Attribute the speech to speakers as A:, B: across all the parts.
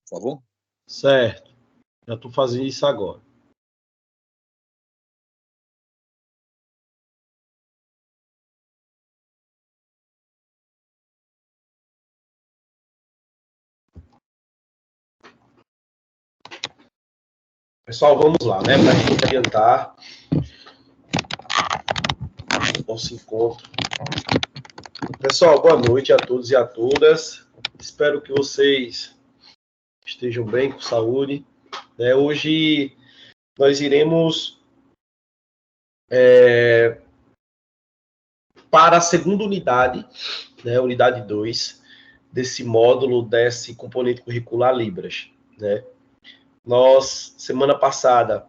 A: por favor?
B: Certo. Já estou fazendo isso agora. Pessoal, vamos lá, né? Para a gente adiantar o nosso encontro. Pessoal, boa noite a todos e a todas. Espero que vocês estejam bem, com saúde. Hoje nós iremos para a segunda unidade, unidade 2, desse módulo, desse componente curricular Libras. Nós, semana passada,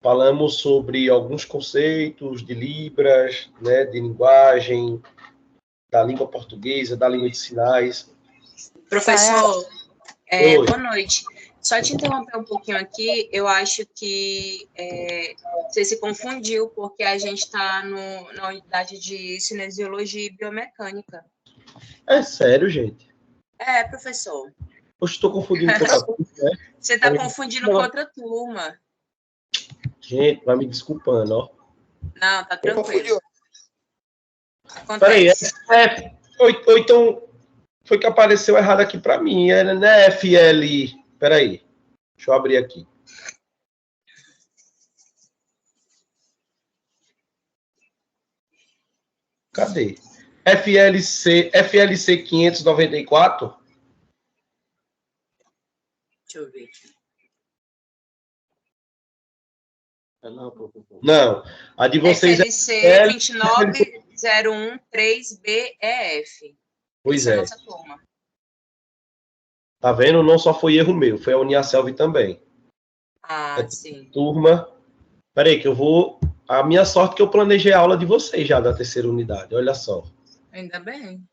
B: falamos sobre alguns conceitos de Libras, de linguagem, da língua portuguesa, da língua de sinais.
C: Professor, boa noite. Só te interromper um pouquinho aqui, eu acho que você se confundiu, porque a gente está na unidade de cinesiologia e biomecânica.
B: É sério, gente?
C: É, professor.
B: Poxa, estou confundindo com outra turma, né?
C: Você está confundindo com outra turma.
B: Gente, vai me desculpando, ó.
C: Não, tá tranquilo.
B: Peraí,
C: Acontece.
B: ou então foi que apareceu errado aqui para mim, era, né, FL. Peraí, deixa eu abrir aqui. Cadê? FLC 594?
C: Deixa eu ver.
B: Não, a de vocês
C: FLC
B: é
C: 29013BEF.
B: Pois
C: Essa
B: é.
C: a nossa turma.
B: Tá vendo? Não só foi erro meu, foi a Uniaselv também.
C: Ah, sim.
B: Turma. Peraí, que eu vou. A minha sorte é que eu planejei a aula de vocês já da terceira unidade, olha só.
C: Ainda bem.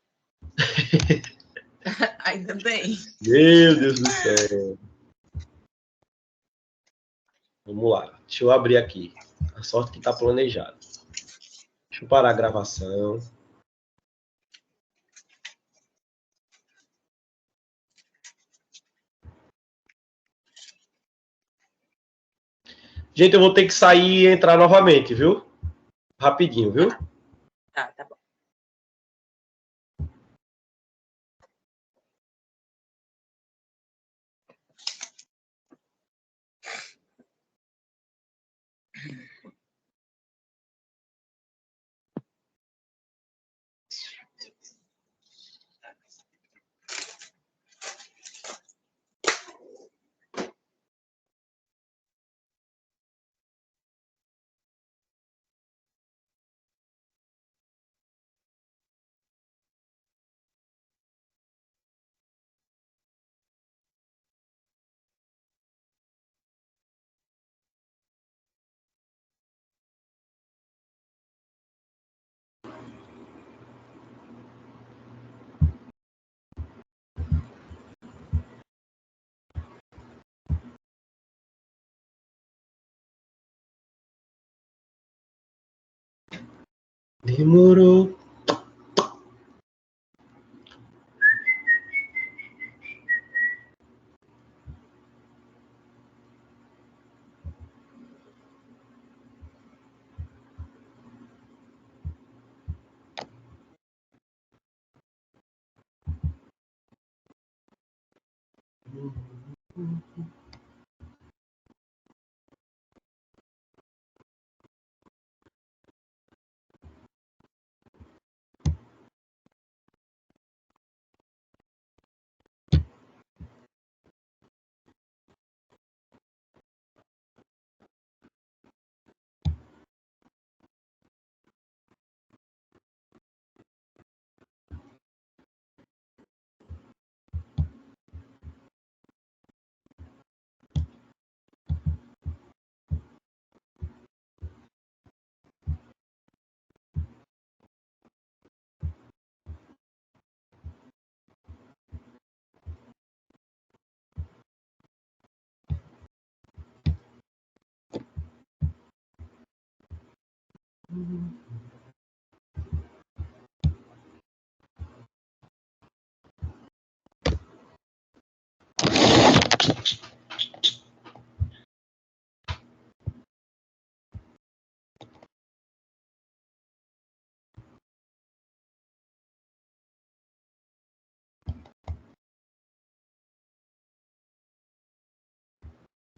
C: Ainda bem.
B: Meu Deus do céu. Vamos lá. Deixa eu abrir aqui. A sorte que está planejado. Deixa eu parar a gravação. Gente, eu vou ter que sair e entrar novamente, viu? Rapidinho, viu?
C: Tá bom.
B: Demorou.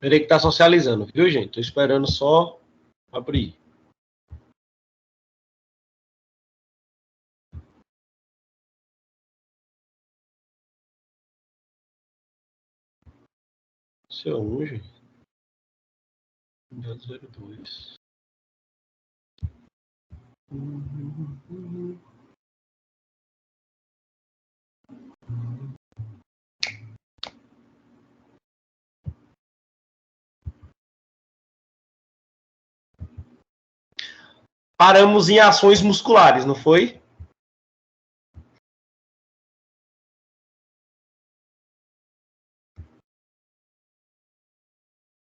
B: Peraí que tá socializando, viu, gente? Tô esperando só abrir. Seu hoje. 02. Paramos em ações musculares, não foi?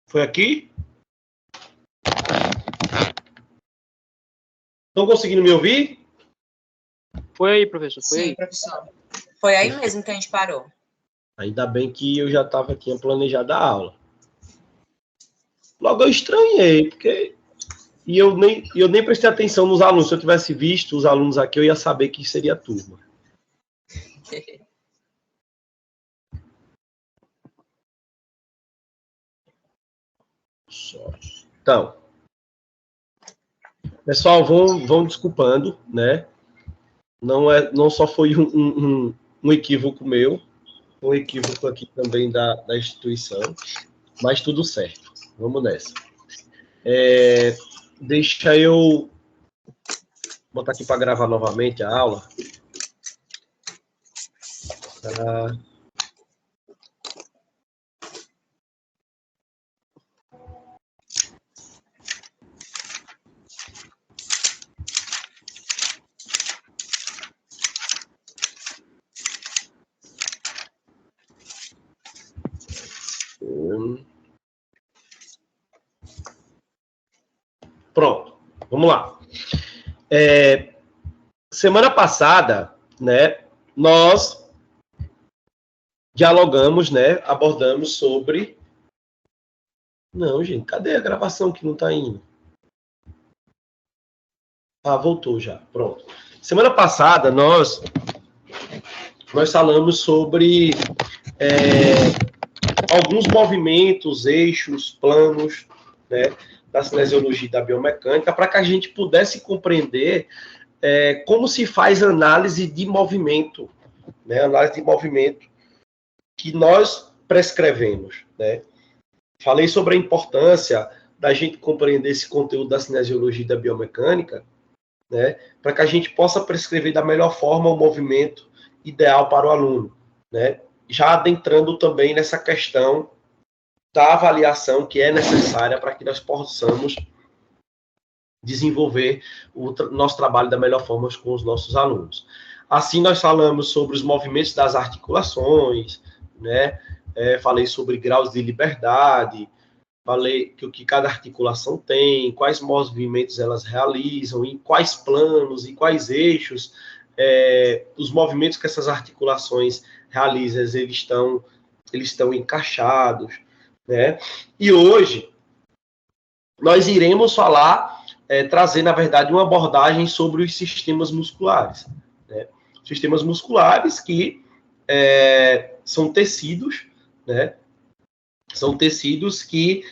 B: Foi aqui? Estão conseguindo me ouvir?
A: Foi aí, professor. Foi
C: Sim,
A: aí.
C: professor. Foi aí mesmo que a gente parou.
B: Ainda bem que eu já estava aqui planejado a aula. Logo eu estranhei, porque eu nem prestei atenção nos alunos. Se eu tivesse visto os alunos aqui, eu ia saber que seria a turma. Então, pessoal, vão desculpando, né? Não só foi um equívoco meu, um equívoco aqui também da instituição, mas tudo certo. Vamos nessa. Deixa eu botar aqui para gravar novamente a aula. Pronto, vamos lá. Semana passada, né, nós dialogamos, né, abordamos sobre... Não, gente, cadê a gravação que não está indo? Ah, voltou já, pronto. Semana passada, nós falamos sobre alguns movimentos, eixos, planos, né, da cinesiologia e da biomecânica, para que a gente pudesse compreender como se faz análise de movimento, né, análise de movimento que nós prescrevemos, né. Falei sobre a importância da gente compreender esse conteúdo da cinesiologia e da biomecânica, né, para que a gente possa prescrever da melhor forma o movimento ideal para o aluno, né, já adentrando também nessa questão da avaliação que é necessária para que nós possamos desenvolver o nosso trabalho da melhor forma com os nossos alunos. Assim, nós falamos sobre os movimentos das articulações, né, falei sobre graus de liberdade, falei que o que cada articulação tem, quais movimentos elas realizam, em quais planos e quais eixos os movimentos que essas articulações realizam, eles estão encaixados, né? E hoje nós iremos falar, trazer, na verdade, uma abordagem sobre os sistemas musculares, né? Sistemas musculares que são tecidos, né? São tecidos que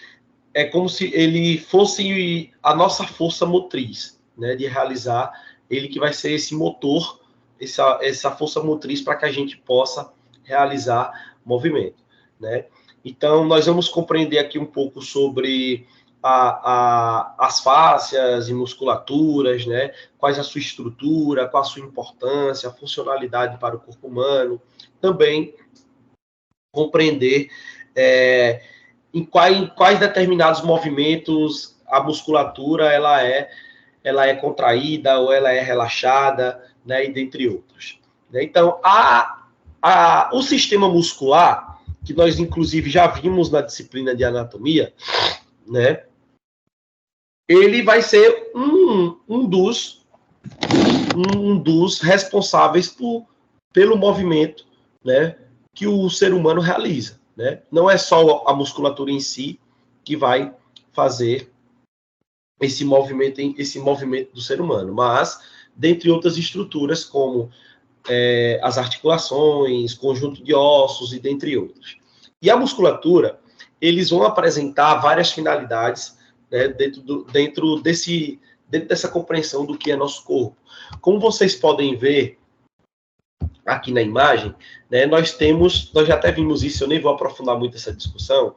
B: é como se ele fosse a nossa força motriz, né, de realizar, ele que vai ser esse motor, essa força motriz para que a gente possa realizar movimento, né? Então, nós vamos compreender aqui um pouco sobre as fáscias e musculaturas, né? Quais a sua estrutura, qual a sua importância, a funcionalidade para o corpo humano. Também compreender em quais determinados movimentos a musculatura ela é contraída ou ela é relaxada, né, e dentre outros. Então, o sistema muscular, que nós inclusive já vimos na disciplina de anatomia, né, ele vai ser um dos responsáveis pelo movimento, né, que o ser humano realiza, né? Não é só a musculatura em si que vai fazer esse movimento do ser humano, mas dentre outras estruturas como as articulações, conjunto de ossos e dentre outras. E a musculatura, eles vão apresentar várias finalidades, né, dentro dessa compreensão do que é nosso corpo. Como vocês podem ver aqui na imagem, né, nós já até vimos isso, eu nem vou aprofundar muito essa discussão,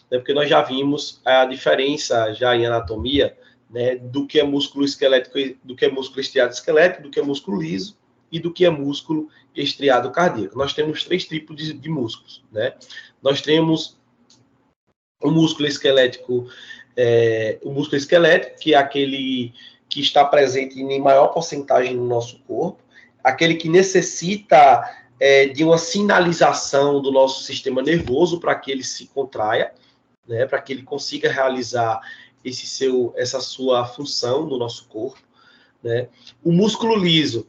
B: né, porque nós já vimos a diferença já em anatomia, né, do que é músculo esquelético, do que é músculo estriado esquelético, do que é músculo liso e do que é músculo estriado cardíaco. Nós temos 3 tipos de músculos, né? Nós temos o músculo esquelético, que é aquele que está presente em maior porcentagem no nosso corpo, aquele que necessita de uma sinalização do nosso sistema nervoso para que ele se contraia, né? Para que ele consiga realizar essa sua função no nosso corpo, né? O músculo liso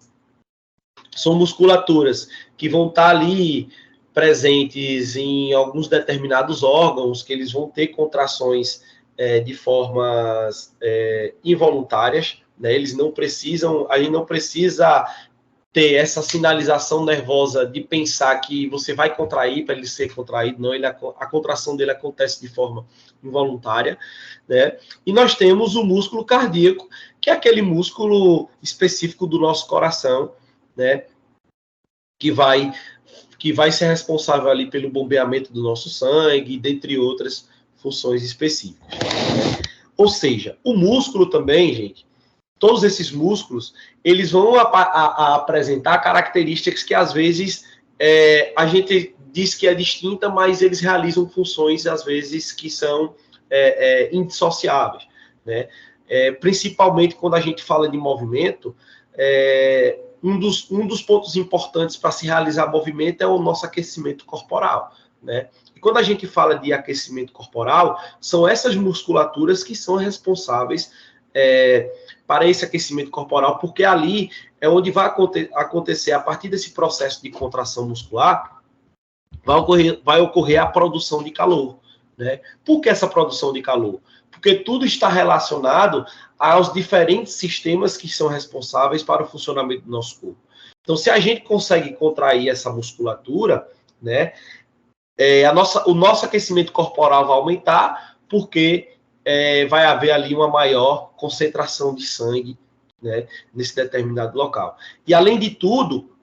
B: são musculaturas que vão estar ali presentes em alguns determinados órgãos, que eles vão ter contrações de formas involuntárias, né? A gente não precisa ter essa sinalização nervosa de pensar que você vai contrair para ele ser contraído, não, a contração dele acontece de forma involuntária, né? E nós temos o músculo cardíaco, que é aquele músculo específico do nosso coração, né, que vai ser responsável ali pelo bombeamento do nosso sangue, dentre outras funções específicas. Ou seja, o músculo também, gente, todos esses músculos, eles vão apresentar características que às vezes a gente diz que é distinta, mas eles realizam funções às vezes que são indissociáveis, né? Principalmente quando a gente fala de movimento, um dos pontos importantes para se realizar movimento é o nosso aquecimento corporal, né? E quando a gente fala de aquecimento corporal, são essas musculaturas que são responsáveis para esse aquecimento corporal, porque ali é onde vai acontecer, a partir desse processo de contração muscular, vai ocorrer a produção de calor, né? Por que essa produção de calor? Porque tudo está relacionado aos diferentes sistemas que são responsáveis para o funcionamento do nosso corpo. Então, se a gente consegue contrair essa musculatura, né, o nosso aquecimento corporal vai aumentar, porque vai haver ali uma maior concentração de sangue, né, nesse determinado local. E, além de tudo,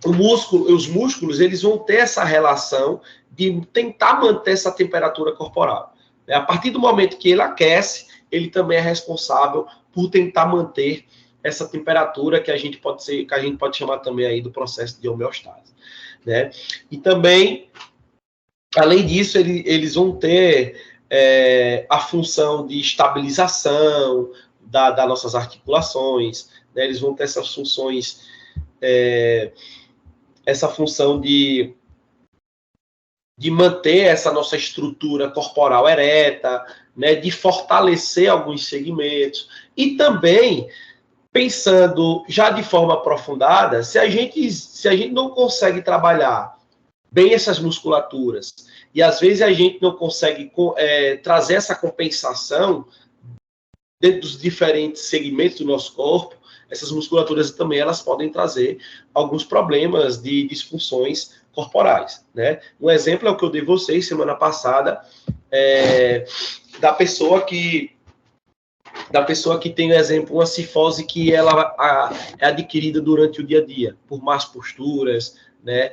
B: os músculos eles vão ter essa relação de tentar manter essa temperatura corporal. A partir do momento que ele aquece, ele também é responsável por tentar manter essa temperatura que a gente pode chamar também aí do processo de homeostase, né? E também, além disso, eles vão ter a função de estabilização das nossas articulações, né? Eles vão ter essas funções, essa função de manter essa nossa estrutura corporal ereta, né, de fortalecer alguns segmentos, e também, pensando já de forma aprofundada, se a gente não consegue trabalhar bem essas musculaturas, e às vezes a gente não consegue trazer essa compensação dentro dos diferentes segmentos do nosso corpo, essas musculaturas também elas podem trazer alguns problemas de disfunções corporais, né? Um exemplo é o que eu dei vocês semana passada, da pessoa que tem, por exemplo, uma cifose que ela é adquirida durante o dia a dia, por más posturas, né?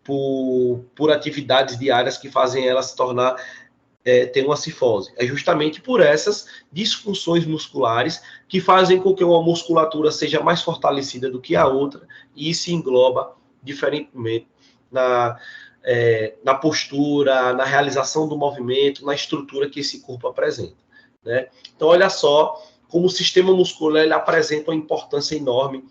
B: Por atividades diárias que fazem ela se tornar ter uma cifose. É justamente por essas disfunções musculares que fazem com que uma musculatura seja mais fortalecida do que a outra, e isso engloba diferentemente na postura, na realização do movimento, na estrutura que esse corpo apresenta, né? Então, olha só como o sistema muscular ele apresenta uma importância enorme,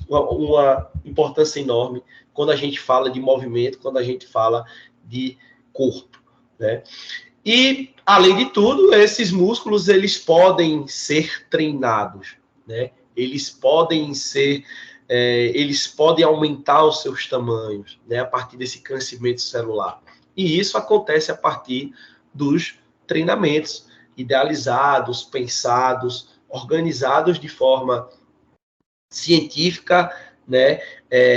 B: uma importância enorme quando a gente fala de movimento, quando a gente fala de corpo, né? E, além de tudo, esses músculos eles podem ser treinados, né? Eles podem ser eles podem aumentar os seus tamanhos, né, a partir desse crescimento celular. E isso acontece a partir dos treinamentos idealizados, pensados, organizados de forma científica, né,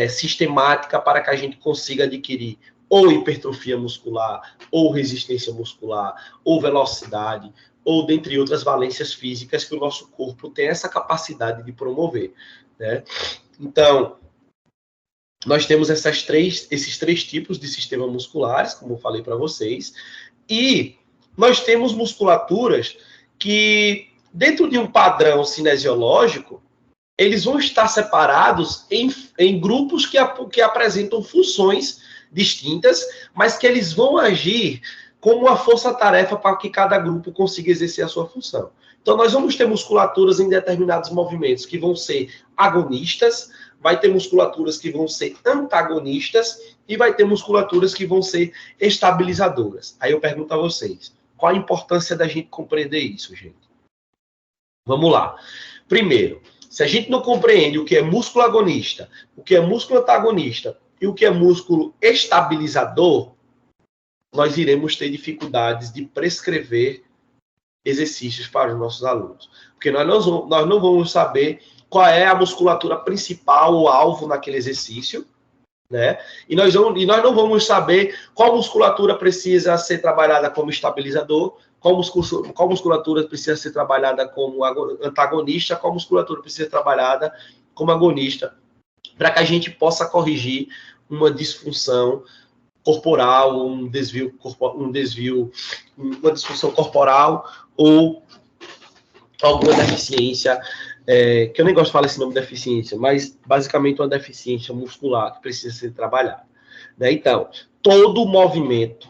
B: sistemática, para que a gente consiga adquirir ou hipertrofia muscular, ou resistência muscular, ou velocidade, ou dentre outras valências físicas que o nosso corpo tem essa capacidade de promover, né? Então, nós temos esses três tipos de sistemas musculares, como eu falei para vocês, e nós temos musculaturas que, dentro de um padrão cinesiológico, eles vão estar separados em grupos que apresentam funções distintas, mas que eles vão agir como uma força-tarefa para que cada grupo consiga exercer a sua função. Então, nós vamos ter musculaturas em determinados movimentos que vão ser agonistas, vai ter musculaturas que vão ser antagonistas e vai ter musculaturas que vão ser estabilizadoras. Aí eu pergunto a vocês, qual a importância da gente compreender isso, gente? Vamos lá. Primeiro, se a gente não compreende o que é músculo agonista, o que é músculo antagonista e o que é músculo estabilizador, nós iremos ter dificuldades de prescrever exercícios para os nossos alunos. Porque nós não vamos saber qual é a musculatura principal ou alvo naquele exercício, né? E nós não vamos saber qual musculatura precisa ser trabalhada como estabilizador, qual musculatura precisa ser trabalhada como antagonista, qual musculatura precisa ser trabalhada como agonista, para que a gente possa corrigir uma disfunção corporal, uma disfunção corporal ou alguma deficiência, que eu nem gosto de falar esse nome de deficiência, mas basicamente uma deficiência muscular que precisa ser trabalhada, né? Então, todo movimento,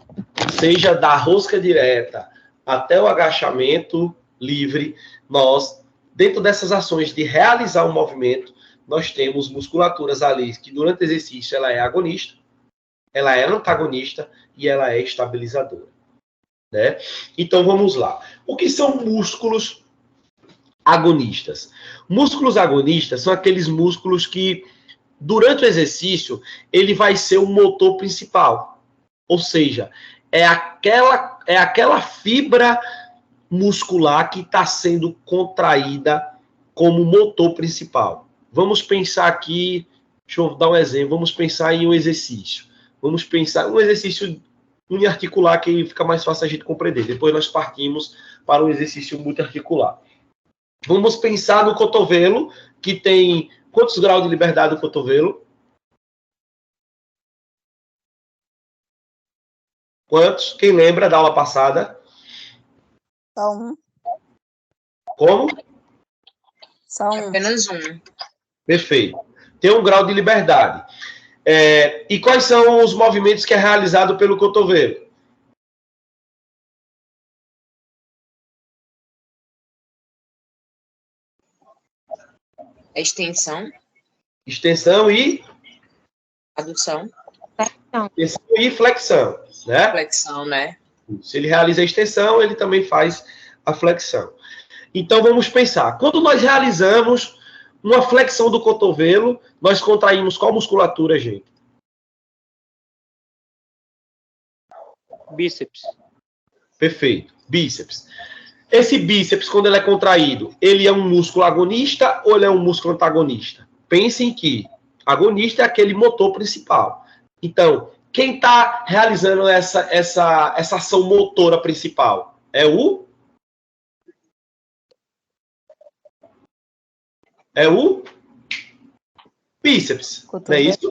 B: seja da rosca direta até o agachamento livre, nós, dentro dessas ações de realizar um movimento, nós temos musculaturas ali que durante o exercício ela é agonista, ela é antagonista e ela é estabilizadora, né? Então vamos lá. O que são músculos agonistas? Músculos agonistas são aqueles músculos que durante o exercício ele vai ser o motor principal. Ou seja, é aquela fibra muscular que está sendo contraída como motor principal. Vamos pensar aqui, deixa eu dar um exemplo, vamos pensar em um exercício. Vamos pensar um exercício uniarticular que fica mais fácil a gente compreender. Depois nós partimos para um exercício multiarticular. Vamos pensar no cotovelo, que tem quantos graus de liberdade o cotovelo? Quantos? Quem lembra da aula passada?
D: Só um.
B: Como?
D: Só um.
C: Apenas um.
B: Perfeito. Tem um grau de liberdade. E quais são os movimentos que é realizado pelo cotovelo?
C: Extensão.
B: Extensão e?
C: Adução.
B: Extensão e flexão, né?
C: Flexão, né?
B: Se ele realiza a extensão, ele também faz a flexão. Então, vamos pensar. Quando nós realizamos uma flexão do cotovelo, nós contraímos qual musculatura, gente?
A: Bíceps.
B: Perfeito. Bíceps. Esse bíceps, quando ele é contraído, ele é um músculo agonista ou ele é um músculo antagonista? Pensem que agonista é aquele motor principal. Então, quem está realizando essa ação motora principal? É o bíceps. Não é isso?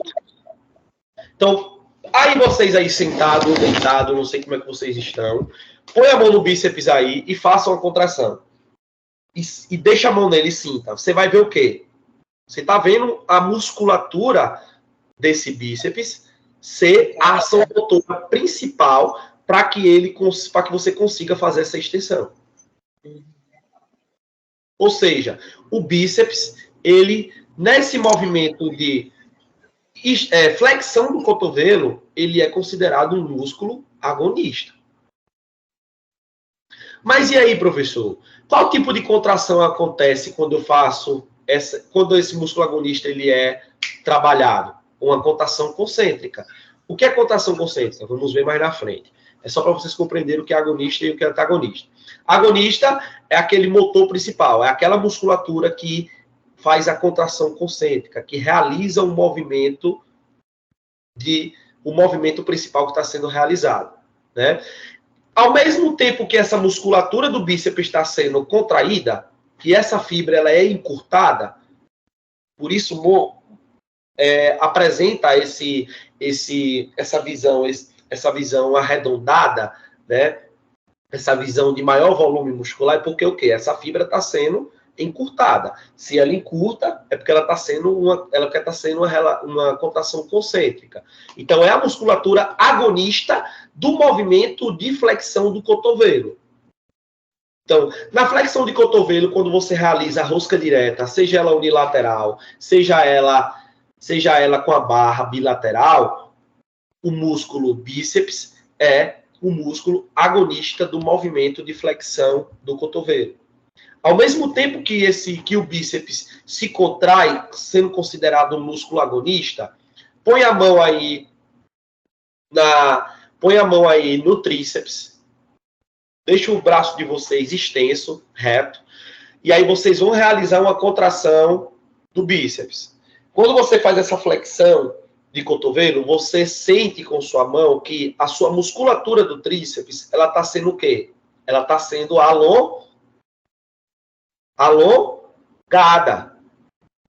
B: Então, aí vocês aí sentados ou deitados, não sei como é que vocês estão, põe a mão no bíceps aí e façam a contração. E deixa a mão nele e sinta. Você vai ver o quê? Você está vendo a musculatura desse bíceps ser a ação motora principal para que você consiga fazer essa extensão. Ou seja, o bíceps, ele, nesse movimento de flexão do cotovelo, ele é considerado um músculo agonista. Mas e aí, professor? Qual tipo de contração acontece quando eu faço quando esse músculo agonista ele é trabalhado? Uma contração concêntrica. O que é contração concêntrica? Vamos ver mais na frente. É só para vocês compreenderem o que é agonista e o que é antagonista. Agonista é aquele motor principal, é aquela musculatura que faz a contração concêntrica, que realiza o movimento principal que está sendo realizado, né? Ao mesmo tempo que essa musculatura do bíceps está sendo contraída, que essa fibra ela é encurtada, por isso apresenta essa visão arredondada, né? Essa visão de maior volume muscular, porque o quê? Essa fibra está sendo encurtada. Se ela encurta, é porque ela está sendo uma contração concêntrica. Então, é a musculatura agonista do movimento de flexão do cotovelo. Então, na flexão de cotovelo, quando você realiza a rosca direta, seja ela unilateral, seja ela com a barra bilateral, o músculo bíceps é o músculo agonista do movimento de flexão do cotovelo. Ao mesmo tempo que o bíceps se contrai, sendo considerado um músculo agonista, põe a mão aí no tríceps, deixa o braço de vocês extenso, reto, e aí vocês vão realizar uma contração do bíceps. Quando você faz essa flexão de cotovelo, você sente com sua mão que a sua musculatura do tríceps, ela está sendo o quê? Ela está sendo alongada.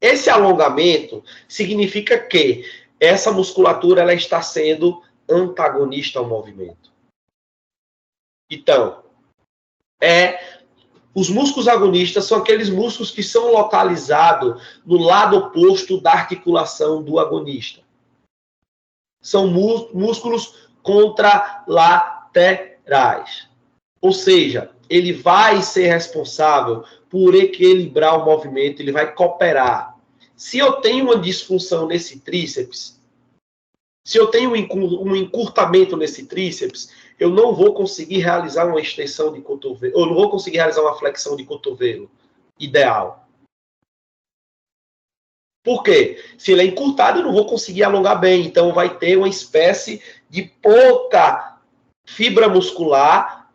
B: Esse alongamento significa que essa musculatura ela está sendo antagonista ao movimento. Então, os músculos agonistas são aqueles músculos que são localizados no lado oposto da articulação do agonista. São músculos contralaterais. Ou seja, ele vai ser responsável por equilibrar o movimento, ele vai cooperar. Se eu tenho uma disfunção nesse tríceps, se eu tenho um encurtamento nesse tríceps, eu não vou conseguir realizar uma extensão de cotovelo, eu não vou conseguir realizar uma flexão de cotovelo ideal. Por quê? Se ele é encurtado, eu não vou conseguir alongar bem. Então, vai ter uma espécie de pouca fibra muscular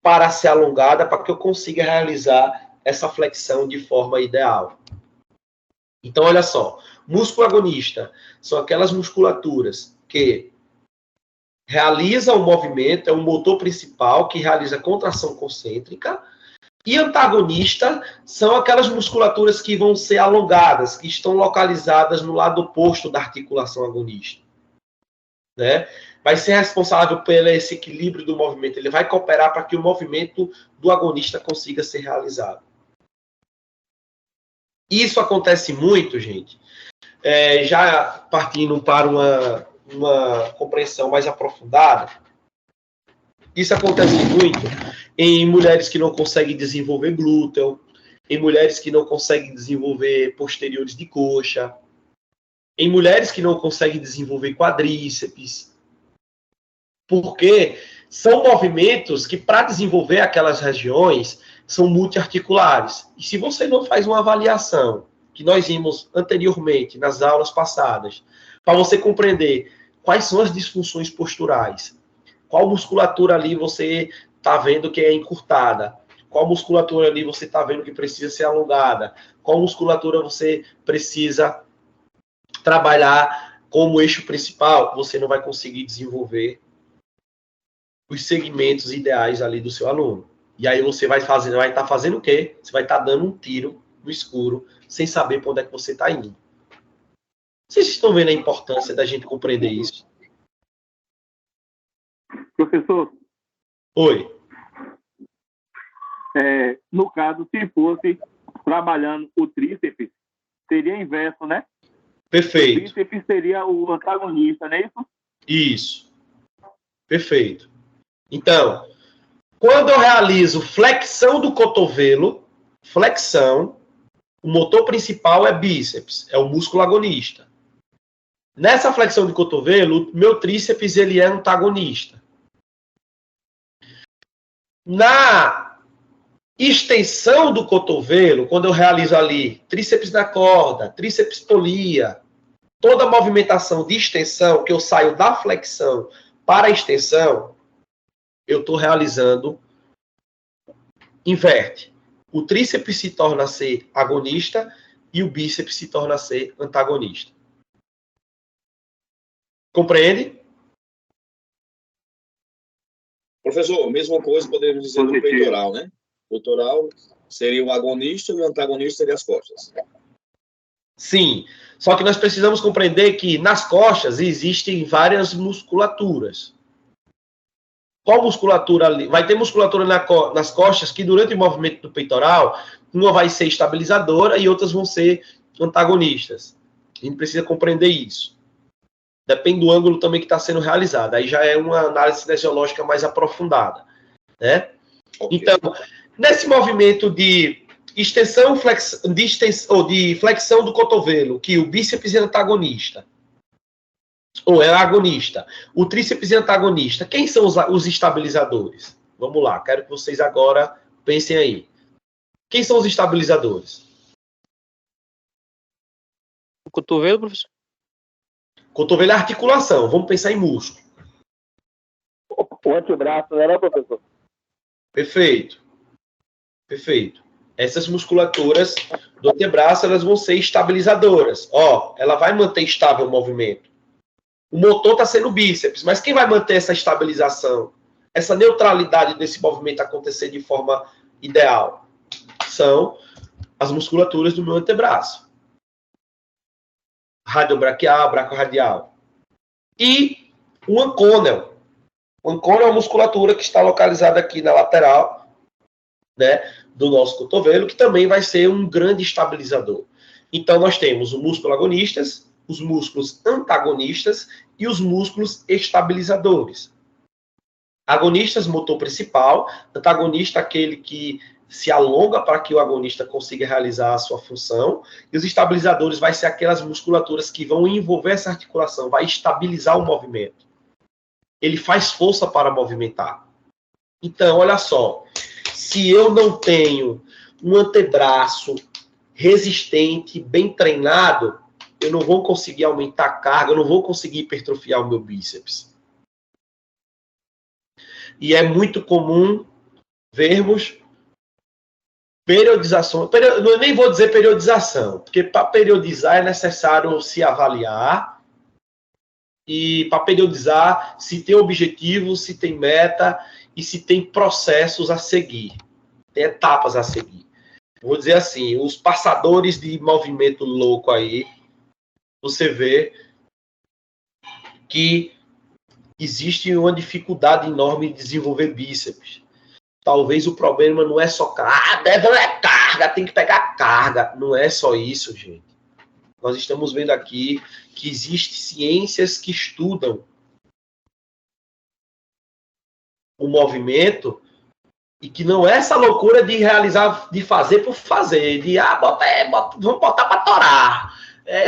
B: para ser alongada, para que eu consiga realizar essa flexão de forma ideal. Então, olha só. Músculo agonista são aquelas musculaturas que realizam o movimento, é o motor principal que realiza a contração concêntrica. E antagonista são aquelas musculaturas que vão ser alongadas, que estão localizadas no lado oposto da articulação agonista, né? Vai ser responsável pelo esse equilíbrio do movimento. Ele vai cooperar para que o movimento do agonista consiga ser realizado. Isso acontece muito, gente. Já partindo para uma compreensão mais aprofundada, isso acontece muito em mulheres que não conseguem desenvolver glúteo, em mulheres que não conseguem desenvolver posteriores de coxa, em mulheres que não conseguem desenvolver quadríceps, porque são movimentos que, para desenvolver aquelas regiões, são multiarticulares. E se você não faz uma avaliação, que nós vimos anteriormente, nas aulas passadas, para você compreender quais são as disfunções posturais, qual musculatura ali você está vendo que é encurtada, qual musculatura ali você está vendo que precisa ser alongada, qual musculatura você precisa trabalhar como eixo principal, você não vai conseguir desenvolver os segmentos ideais ali do seu aluno. E aí você vai estar fazendo o quê? Você vai estar dando um tiro no escuro, sem saber para onde é que você está indo. Vocês estão vendo a importância da gente compreender isso?
E: Professor?
B: Oi.
E: No caso, se fosse trabalhando o tríceps, seria inverso, né?
B: Perfeito.
E: O tríceps seria o antagonista, não é isso?
B: Isso. Perfeito. Então, quando eu realizo flexão do cotovelo, o motor principal é bíceps, é o músculo agonista. Nessa flexão de cotovelo, meu tríceps ele é antagonista. extensão do cotovelo, quando eu realizo ali tríceps na corda, tríceps polia, toda a movimentação de extensão, que eu saio da flexão para a extensão, eu estou realizando, inverte. O tríceps se torna a ser agonista e o bíceps se torna a ser antagonista. Compreende?
F: Professor, mesma coisa podemos dizer do peitoral, né? O peitoral seria o agonista e o antagonista seria as costas.
B: Sim, só que nós precisamos compreender que nas costas existem várias musculaturas. Qual musculatura ali? Vai ter musculatura nas costas que durante o movimento do peitoral, uma vai ser estabilizadora e outras vão ser antagonistas. A gente precisa compreender isso. Depende do ângulo também que está sendo realizado. Aí já é uma análise cinesiológica mais aprofundada, né? Okay. Então, nesse movimento de extensão, de flexão do cotovelo, que o bíceps é antagonista, ou é agonista, o tríceps é antagonista, quem são os estabilizadores? Vamos lá, quero que vocês agora pensem aí. Quem são os estabilizadores?
A: O cotovelo, professor?
B: Cotovelo é articulação, vamos pensar em músculo.
E: O antebraço, não era, professor?
B: Perfeito. Perfeito. Essas musculaturas do antebraço, elas vão ser estabilizadoras. Ó, ela vai manter estável o movimento. O motor está sendo o bíceps, mas quem vai manter essa estabilização, essa neutralidade desse movimento acontecer de forma ideal? São as musculaturas do meu antebraço. Radiobraquial, braquiorradial. E o ancônel. O ancônel é uma musculatura que está localizada aqui na lateral, né, do nosso cotovelo, que também vai ser um grande estabilizador. Então, nós temos os músculos agonistas, os músculos antagonistas e os músculos estabilizadores. Agonistas, motor principal. Antagonista, aquele que se alonga para que o agonista consiga realizar a sua função. E os estabilizadores vai ser aquelas musculaturas que vão envolver essa articulação, vai estabilizar o movimento. Ele faz força para movimentar. Então, olha só. Se eu não tenho um antebraço resistente, bem treinado, eu não vou conseguir aumentar a carga, eu não vou conseguir hipertrofiar o meu bíceps. E é muito comum vermos periodização. Eu nem vou dizer periodização, porque para periodizar é necessário se avaliar. E para periodizar, se tem objetivo, se tem meta e se tem processos a seguir. Tem etapas a seguir. Eu vou dizer assim, os passadores de movimento louco aí, você vê que existe uma dificuldade enorme em desenvolver bíceps. Talvez o problema não é só carga, tem que pegar carga. Não é só isso, gente. Nós estamos vendo aqui que existem ciências que estudam o movimento e que não é essa loucura de realizar, de fazer por fazer, de vamos botar para torar.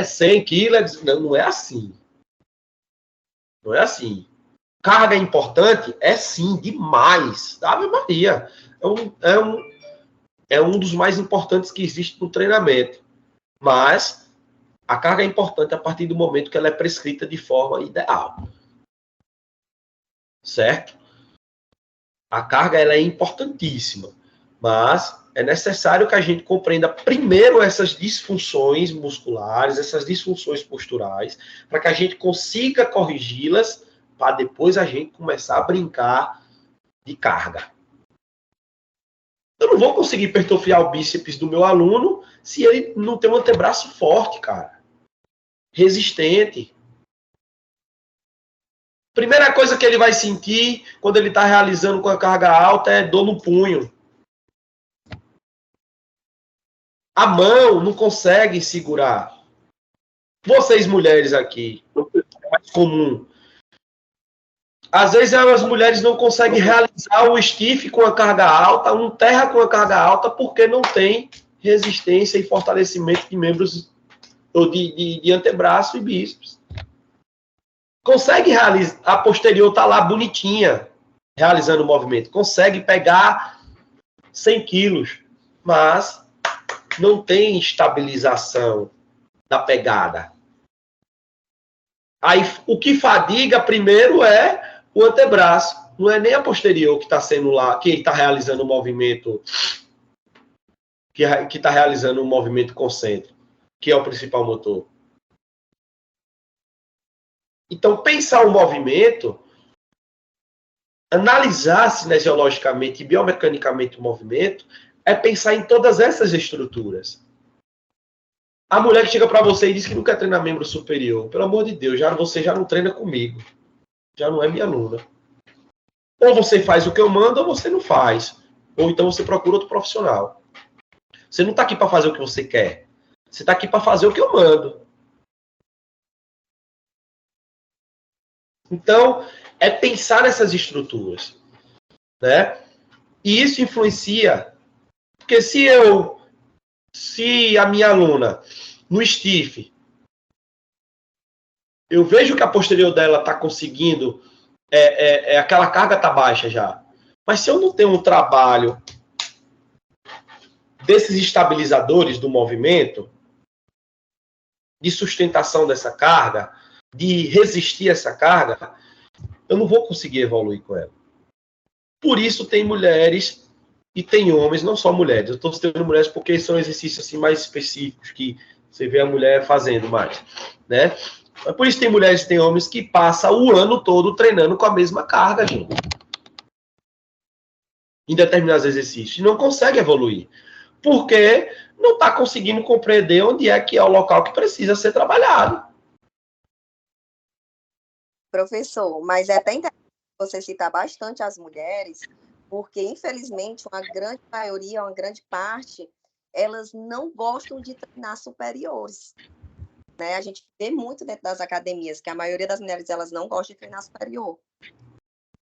B: 100 quilos, não é assim. Não é assim. Carga é importante? É sim, demais. Ave Maria. É um dos mais importantes que existe no treinamento. Mas a carga é importante a partir do momento que ela é prescrita de forma ideal. Certo? A carga ela é importantíssima. Mas é necessário que a gente compreenda primeiro essas disfunções musculares, essas disfunções posturais, para que a gente consiga corrigi-las, para depois a gente começar a brincar de carga. Eu não vou conseguir hipertrofiar o bíceps do meu aluno se ele não tem um antebraço forte, cara. Resistente. Primeira coisa que ele vai sentir quando ele está realizando com a carga alta é dor no punho. A mão não consegue segurar. Vocês mulheres aqui, é mais comum. Às vezes as mulheres não conseguem realizar o stiff com a carga alta, um terra com a carga alta, porque não tem resistência e fortalecimento de membros, ou de antebraço e bíceps. Consegue realizar, a posterior está lá bonitinha, realizando o movimento. Consegue pegar 100 quilos, mas não tem estabilização da pegada. Aí, o que fadiga primeiro é o antebraço, não é nem a posterior que está sendo lá, que está realizando o movimento, que está realizando o movimento concêntrico, que é o principal motor. Então, pensar o movimento, analisar cinesiologicamente e biomecanicamente o movimento, é pensar em todas essas estruturas. A mulher que chega para você e diz que não quer treinar membro superior, pelo amor de Deus, você já não treina comigo. Já não é minha aluna. Ou você faz o que eu mando, ou você não faz. Ou então você procura outro profissional. Você não está aqui para fazer o que você quer. Você está aqui para fazer o que eu mando. Então, é pensar nessas estruturas, né? E isso influencia, porque se a minha aluna, no stiff, eu vejo que a posterior dela está conseguindo, aquela carga está baixa já. Mas se eu não tenho um trabalho desses estabilizadores do movimento, de sustentação dessa carga, de resistir a essa carga, eu não vou conseguir evoluir com ela. Por isso tem mulheres e tem homens, não só mulheres. Eu estou citando mulheres porque são exercícios assim, mais específicos, que você vê a mulher fazendo mais, né? Mas por isso tem mulheres e tem homens que passam o ano todo treinando com a mesma carga, gente. Em determinados exercícios. E não consegue evoluir. Porque não está conseguindo compreender onde é que é o local que precisa ser trabalhado.
D: Professor, mas é até interessante você citar bastante as mulheres, porque, infelizmente, uma grande maioria, uma grande parte, elas não gostam de treinar superiores. Né? A gente vê muito dentro das academias que a maioria das mulheres elas não gostam de treinar superior.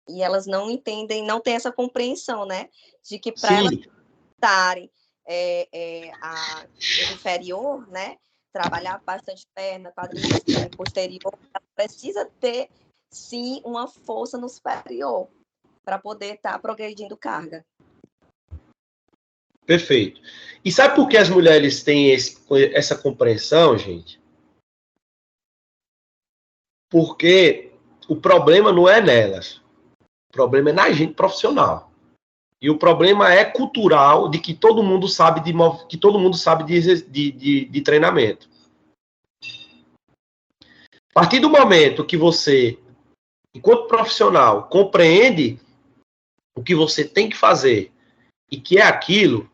D: E elas não entendem, não têm essa compreensão, né? De que para elas estarem a inferior, né? Trabalhar bastante perna, quadríceps, posterior, precisa ter, sim, uma força no superior para poder estar progredindo carga.
B: Perfeito. E sabe por que as mulheres têm essa compreensão, gente? Porque o problema não é nelas. O problema é na gente profissional. E o problema é cultural, de que todo mundo sabe de treinamento. A partir do momento que você, enquanto profissional, compreende o que você tem que fazer e que é aquilo,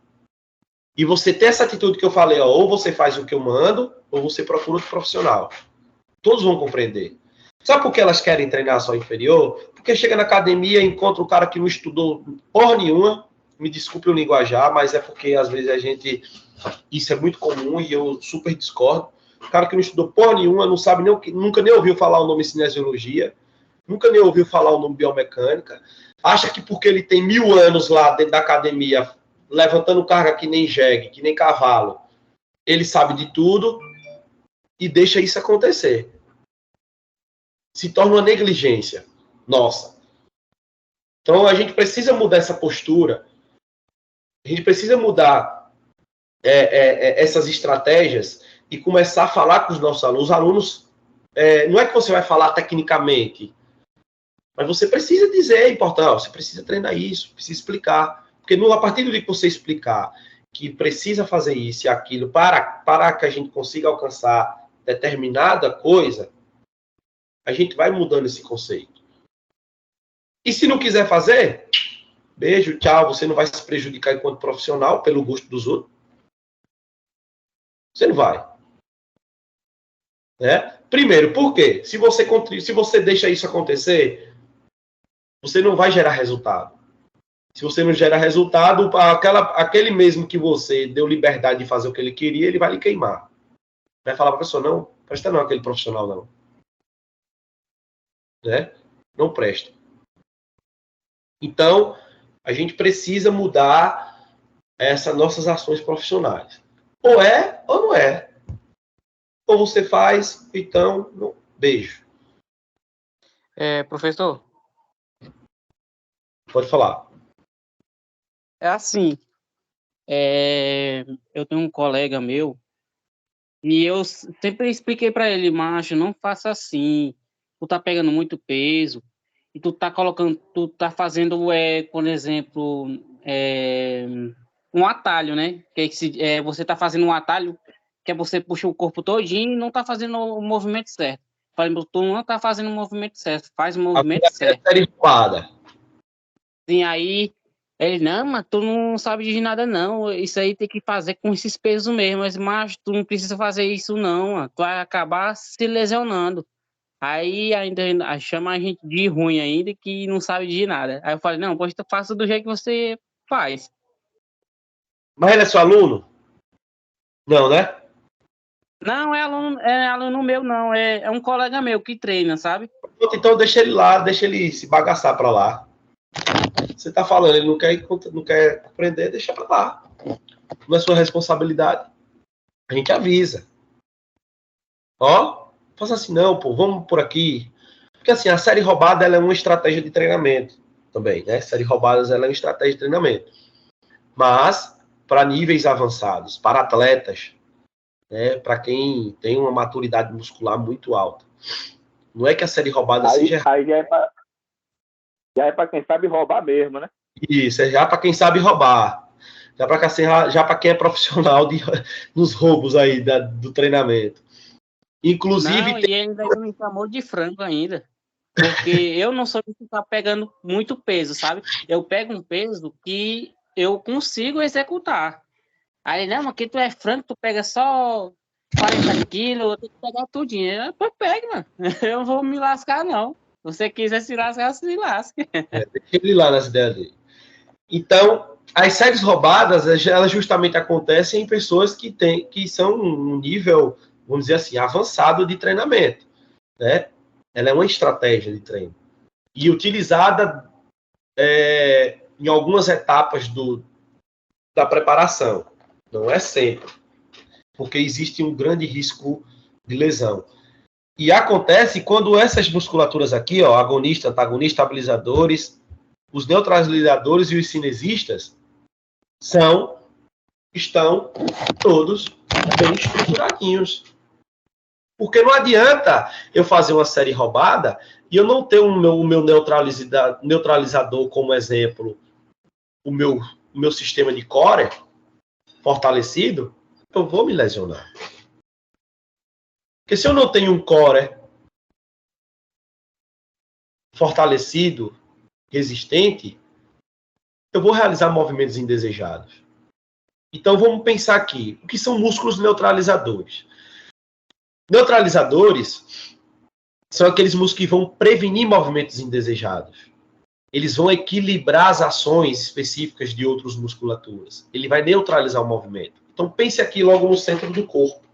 B: e você tem essa atitude que eu falei, ou você faz o que eu mando, ou você procura outro profissional. Todos vão compreender. Sabe por que elas querem treinar só inferior? Porque chega na academia e encontra um cara que não estudou porra nenhuma, me desculpe o linguajar, mas é porque às vezes isso é muito comum e eu super discordo. O cara que não estudou porra nenhuma, não sabe nunca nem ouviu falar o nome cinesiologia, nunca nem ouviu falar o nome biomecânica, acha que porque ele tem 1000 anos lá dentro da academia, levantando carga que nem jegue, que nem cavalo, ele sabe de tudo e deixa isso acontecer. Se torna uma negligência nossa. Então, a gente precisa mudar essa postura. A gente precisa mudar essas estratégias e começar a falar com os nossos alunos. Os alunos, não é que você vai falar tecnicamente, mas você precisa dizer, importante, você precisa treinar isso, precisa explicar. Porque a partir do dia que você explicar que precisa fazer isso e aquilo para que a gente consiga alcançar determinada coisa, a gente vai mudando esse conceito. E se não quiser fazer, beijo, tchau, você não vai se prejudicar enquanto profissional pelo gosto dos outros. Você não vai. Né? Primeiro, por quê? Se você deixa isso acontecer, você não vai gerar resultado. Se você não gera resultado, aquele mesmo que você deu liberdade de fazer o que ele queria, ele vai lhe queimar. Vai falar para a pessoa, não, presta não aquele profissional, não. Né? Não presta. Então, a gente precisa mudar essas nossas ações profissionais. Ou é, ou não é. Ou você faz, então, não. Beijo.
A: Professor?
B: Pode falar.
G: É assim, eu tenho um colega meu e eu sempre expliquei para ele, macho, não faça assim, tu tá pegando muito peso e tu tá fazendo, por exemplo, um atalho, né? Você tá fazendo um atalho que é você puxa o corpo todinho e não tá fazendo o movimento certo. Falei, tu não tá fazendo o movimento certo, faz o movimento certo.
B: Série roubada.
G: E aí, ele, não, mas tu não sabe de nada, não. Isso aí tem que fazer com esses pesos mesmo. Mas tu não precisa fazer isso, não. Mano. Tu vai acabar se lesionando. Aí ainda chama a gente de ruim ainda, que não sabe de nada. Aí eu falei, não, pois tu faça do jeito que você faz.
B: Mas ele é seu aluno? Não, né?
G: Não, é aluno meu, não. É um colega meu que treina, sabe?
B: Então deixa ele lá, deixa ele se bagaçar pra lá. Você tá falando, ele não quer aprender, deixa pra lá. Não é sua responsabilidade. A gente avisa. Ó, faça assim, não, pô, vamos por aqui. Porque assim, a série roubada ela é uma estratégia de treinamento também, né? Série roubadas ela é uma estratégia de treinamento. Mas, para níveis avançados, para atletas, né, para quem tem uma maturidade muscular muito alta. Não é que a série roubada seja...
E: Aí já é para quem sabe roubar mesmo, né?
B: Isso, é já para quem sabe roubar. Já para quem é profissional nos roubos aí do treinamento. Inclusive...
G: Não, e ainda me chamou de frango ainda. Porque eu não sou de ficar pegando muito peso, sabe? Eu pego um peso que eu consigo executar. Aí, não, mas que tu é franco, tu pega só 40 quilos, eu tenho que pegar tudinho. Pô, pega, mano. Eu não vou me lascar, não. Se você quiser se lascar, se lasque.
B: Deixa ele lá nas ideias dele. Então, as séries roubadas, elas justamente acontecem em pessoas que são um nível, vamos dizer assim, avançado de treinamento, né? Ela é uma estratégia de treino. E utilizada em algumas etapas da preparação. Não é sempre. Porque existe um grande risco de lesão. E acontece quando essas musculaturas aqui, ó, agonista, antagonista, estabilizadores, os neutralizadores e os cinesistas estão todos bem estruturadinhos. Porque não adianta eu fazer uma série roubada e eu não ter o meu neutralizador como exemplo, o meu sistema de core fortalecido, eu vou me lesionar. Porque se eu não tenho um core fortalecido, resistente, eu vou realizar movimentos indesejados. Então vamos pensar aqui, o que são músculos neutralizadores? Neutralizadores são aqueles músculos que vão prevenir movimentos indesejados. Eles vão equilibrar as ações específicas de outras musculaturas. Ele vai neutralizar o movimento. Então pense aqui logo no centro do corpo.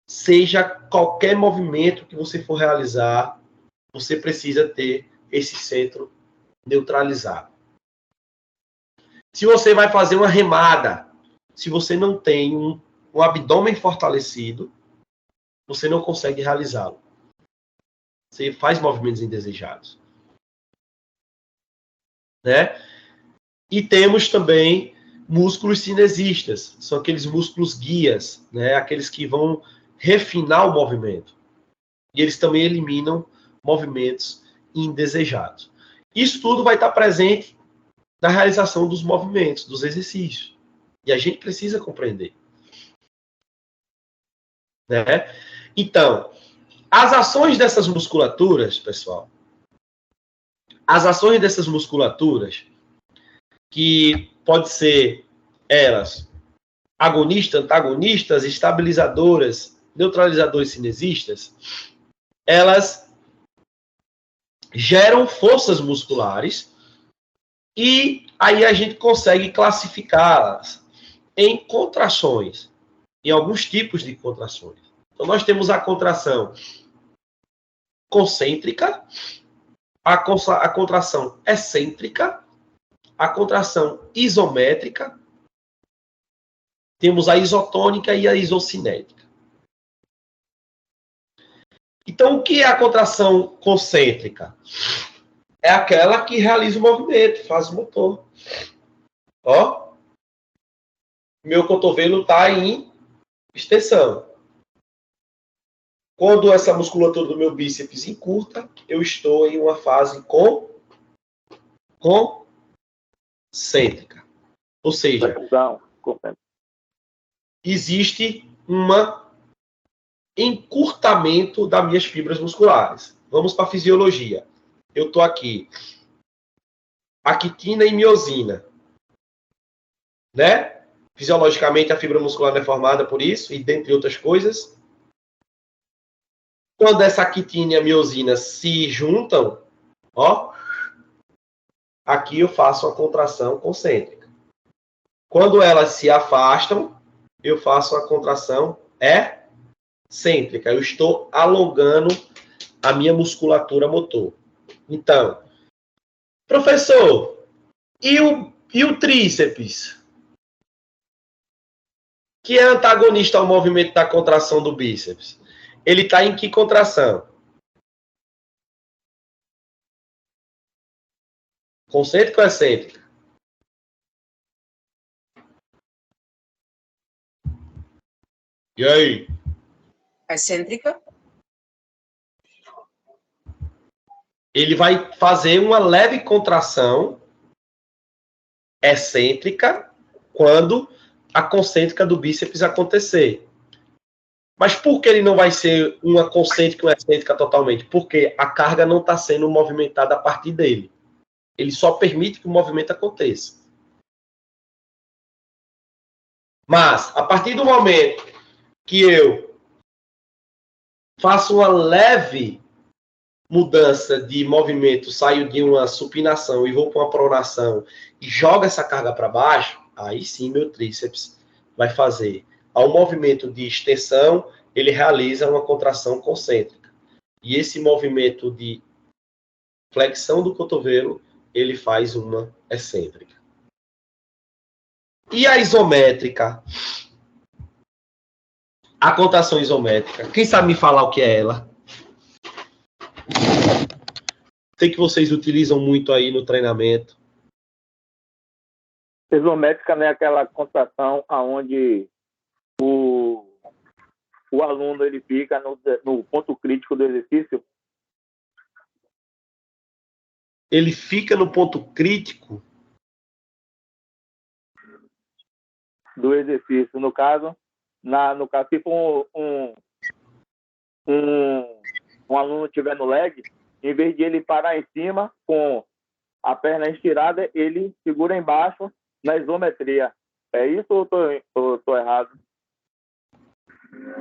B: Seja qualquer movimento que você for realizar, você precisa ter esse centro neutralizado. Se você vai fazer uma remada, se você não tem um abdômen fortalecido, você não consegue realizá-lo. Você faz movimentos indesejados. Né? E temos também músculos cinesistas, são aqueles músculos guias, né? Aqueles que vão refinar o movimento. E eles também eliminam movimentos indesejados. Isso tudo vai estar presente na realização dos movimentos, dos exercícios. E a gente precisa compreender. Né? Então, as ações dessas musculaturas, pessoal, as ações dessas musculaturas, que pode ser elas agonistas, antagonistas, estabilizadoras, neutralizadores cinesistas, elas geram forças musculares e aí a gente consegue classificá-las em contrações, em alguns tipos de contrações. Então nós temos a contração concêntrica, a contração excêntrica, a contração isométrica, temos a isotônica e a isocinética. Então, o que é a contração concêntrica? É aquela que realiza o movimento, faz o motor. Ó. Meu cotovelo está em extensão. Quando essa musculatura do meu bíceps encurta, eu estou em uma fase concêntrica. Ou seja, existe um encurtamento das minhas fibras musculares. Vamos para a fisiologia. Eu estou aqui. Actina e miosina. Né? Fisiologicamente, a fibra muscular é formada por isso, e dentre outras coisas. Quando essa actina e a miosina se juntam, ó, aqui eu faço a contração concêntrica. Quando elas se afastam, eu faço a contração excêntrica. Eu estou alongando a minha musculatura motor. Então, professor, e o tríceps? Que é antagonista ao movimento da contração do bíceps. Ele está em que contração? Concêntrica ou excêntrica? E aí?
C: Excêntrica?
B: Ele vai fazer uma leve contração excêntrica quando a concêntrica do bíceps acontecer. Mas por que ele não vai ser uma concêntrica e uma excêntrica totalmente? Porque a carga não está sendo movimentada a partir dele. Ele só permite que o movimento aconteça. Mas, a partir do momento que eu faço uma leve mudança de movimento, saio de uma supinação e vou para uma pronação e jogo essa carga para baixo, aí sim meu tríceps vai fazer. Ao movimento de extensão, ele realiza uma contração concêntrica. E esse movimento de flexão do cotovelo, ele faz uma excêntrica. E a isométrica? A contração isométrica. Quem sabe me falar o que é ela? Sei que vocês utilizam muito aí no treinamento.
E: Isométrica, né, aquela contração aonde o aluno ele fica no ponto crítico do exercício.
B: Ele fica no ponto crítico
E: do exercício. No caso, se for um aluno estiver no leg, em vez de ele parar em cima com a perna estirada, ele segura embaixo na isometria. É isso ou estou errado?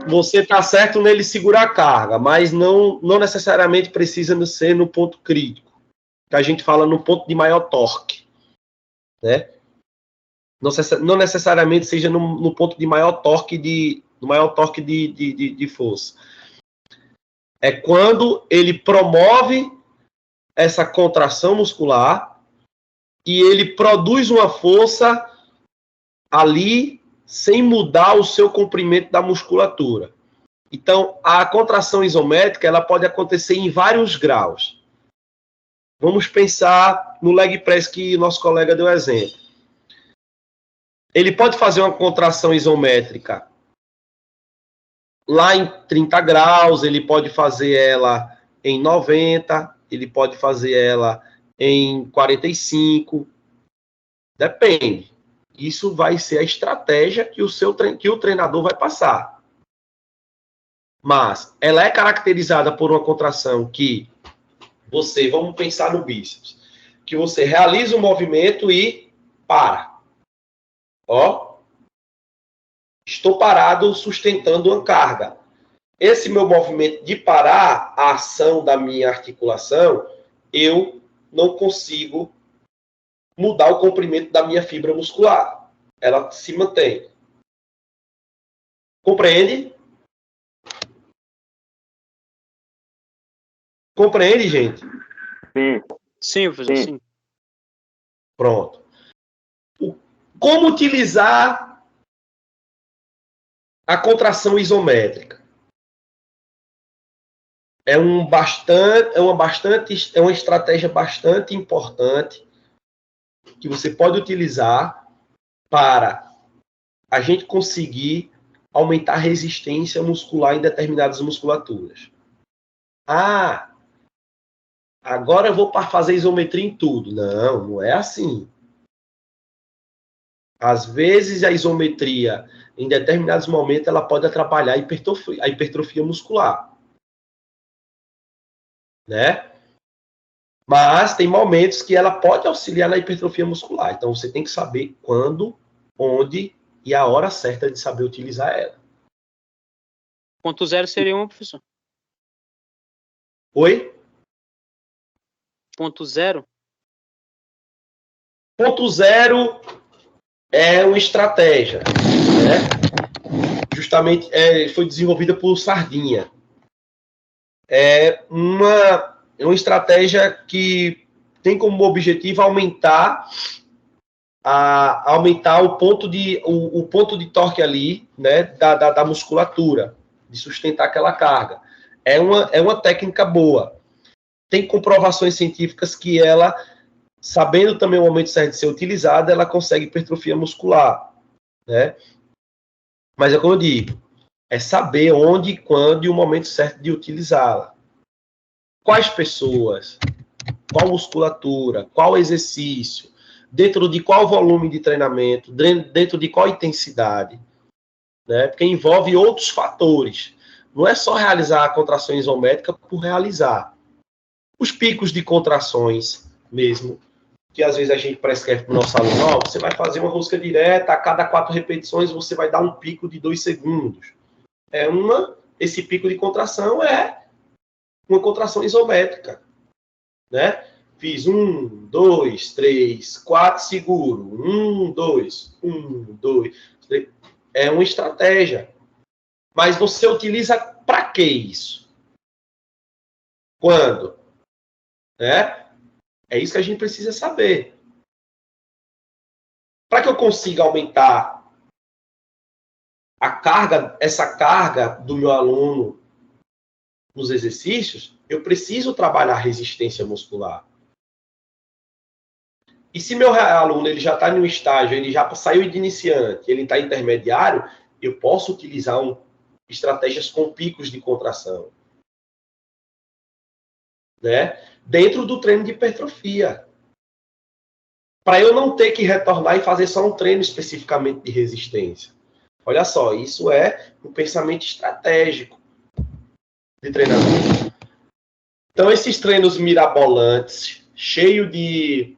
B: Você está certo nele segurar a carga, mas não necessariamente precisa ser no ponto crítico, que a gente fala no ponto de maior torque, né? Não necessariamente seja no ponto de maior torque de força. É quando ele promove essa contração muscular e ele produz uma força ali sem mudar o seu comprimento da musculatura. Então, a contração isométrica ela pode acontecer em vários graus. Vamos pensar no leg press que nosso colega deu exemplo. Ele pode fazer uma contração isométrica lá em 30 graus, ele pode fazer ela em 90, ele pode fazer ela em 45. Depende. Isso vai ser a estratégia que o treinador vai passar. Mas ela é caracterizada por uma contração que vamos pensar no bíceps, que você realiza o movimento e para. Ó, estou parado sustentando uma carga. Esse meu movimento de parar a ação da minha articulação, eu não consigo mudar o comprimento da minha fibra muscular. Ela se mantém. Compreende? Compreende, gente?
E: Sim.
A: Sim, professor, sim.
B: Pronto. Como utilizar a contração isométrica? É uma estratégia bastante importante que você pode utilizar para a gente conseguir aumentar a resistência muscular em determinadas musculaturas. Ah, agora eu vou fazer isometria em tudo. Não, não é assim. Às vezes a isometria, em determinados momentos, ela pode atrapalhar a hipertrofia muscular. Né? Mas tem momentos que ela pode auxiliar na hipertrofia muscular. Então você tem que saber quando, onde e a hora certa de saber utilizar ela.
A: Ponto zero seria uma, professor?
B: Oi?
A: Ponto zero?
B: Ponto zero é uma estratégia, né? Justamente foi desenvolvida por Sardinha. É uma estratégia que tem como objetivo aumentar o ponto de torque ali, né, da musculatura, de sustentar aquela carga. É uma técnica boa. Tem comprovações científicas que ela, sabendo também o momento certo de ser utilizada, ela consegue hipertrofia muscular, né? Mas é como eu digo, é saber onde, quando e o momento certo de utilizá-la. Quais pessoas, qual musculatura, qual exercício, dentro de qual volume de treinamento, dentro de qual intensidade, né? Porque envolve outros fatores. Não é só realizar a contração isométrica por realizar. Os picos de contrações mesmo, que às vezes a gente prescreve para o nosso aluno, você vai fazer uma rosca direta, a cada 4 repetições você vai dar um pico de 2 segundos. Esse pico de contração é uma contração isométrica, né? Fiz 1, 2, 3, 4, seguro. 1, 2, 1, 2, 3. É uma estratégia. Mas você utiliza para que isso? Quando? Né? É isso que a gente precisa saber. Para que eu consiga aumentar essa carga do meu aluno nos exercícios, eu preciso trabalhar a resistência muscular. E se meu aluno ele já está em um estágio, ele já saiu de iniciante, ele está intermediário, eu posso utilizar estratégias com picos de contração, né? Dentro do treino de hipertrofia. Para eu não ter que retornar e fazer só um treino especificamente de resistência. Olha só, isso é um pensamento estratégico de treinamento. Então, esses treinos mirabolantes, cheio de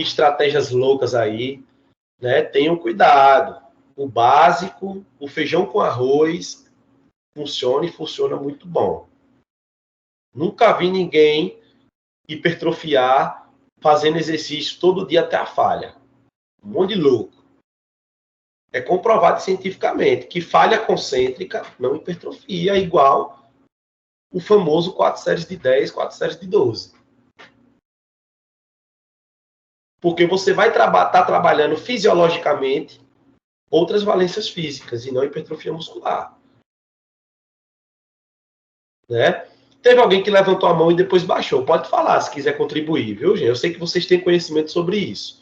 B: estratégias loucas aí, né? Tenham cuidado. O básico, o feijão com arroz, funciona muito bom. Nunca vi ninguém hipertrofiar fazendo exercício todo dia até a falha. Um monte de louco. É comprovado cientificamente que falha concêntrica não hipertrofia igual o famoso 4 séries de 10, 4 séries de 12. Porque você vai estar trabalhando fisiologicamente outras valências físicas e não hipertrofia muscular. Né? Teve alguém que levantou a mão e depois baixou. Pode falar se quiser contribuir, viu, gente? Eu sei que vocês têm conhecimento sobre isso.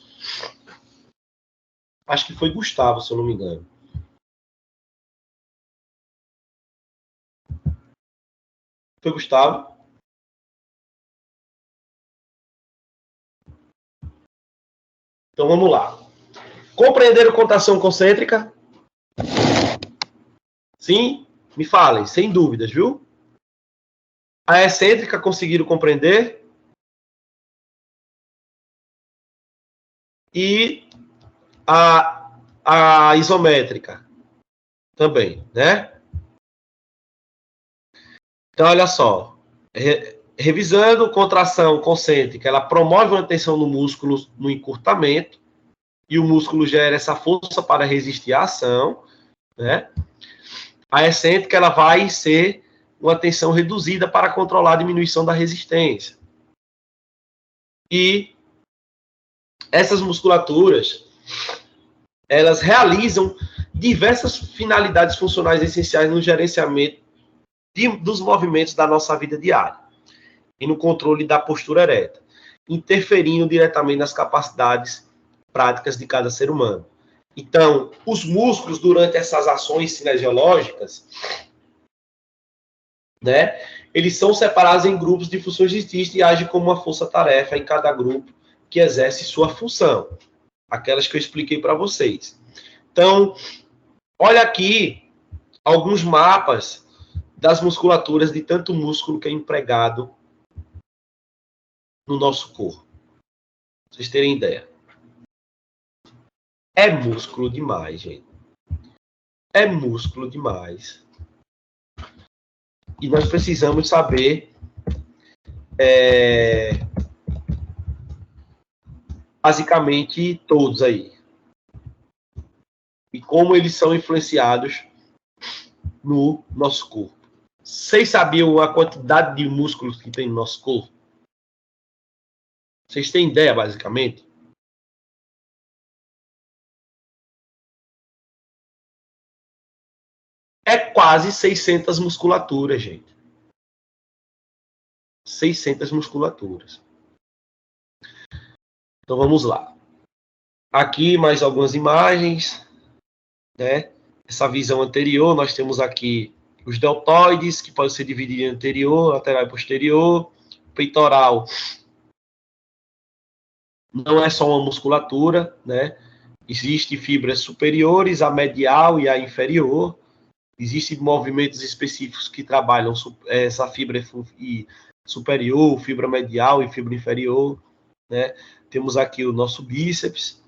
B: Acho que foi Gustavo, se eu não me engano. Foi Gustavo? Então vamos lá. Compreenderam contração concêntrica? Sim? Me falem, sem dúvidas, viu? A excêntrica conseguiram compreender? E a isométrica também, né? Então, olha só. Revisando, contração concêntrica, ela promove uma tensão no músculo no encurtamento e o músculo gera essa força para resistir à ação, né? A excêntrica, ela vai ser uma tensão reduzida para controlar a diminuição da resistência. E essas musculaturas, elas realizam diversas finalidades funcionais essenciais no gerenciamento dos movimentos da nossa vida diária e no controle da postura ereta, interferindo diretamente nas capacidades práticas de cada ser humano. Então, os músculos, durante essas ações cinesiológicas, né, eles são separados em grupos de funções distintas e agem como uma força-tarefa em cada grupo que exerce sua função. Aquelas que eu expliquei para vocês. Então, olha aqui alguns mapas das musculaturas de tanto músculo que é empregado no nosso corpo. Pra vocês terem ideia. É músculo demais, gente. É músculo demais. E nós precisamos saber basicamente todos aí. E como eles são influenciados no nosso corpo. Vocês sabiam a quantidade de músculos que tem no nosso corpo? Vocês têm ideia, basicamente? É quase 600 musculaturas, gente. 600 musculaturas. Então vamos lá. Aqui mais algumas imagens, né? Essa visão anterior, nós temos aqui os deltoides, que podem ser divididos em anterior, lateral e posterior. Peitoral não é só uma musculatura, né? Existem fibras superiores, a medial e a inferior. Existem movimentos específicos que trabalham essa fibra superior, fibra medial e fibra inferior, né? Temos aqui o nosso bíceps.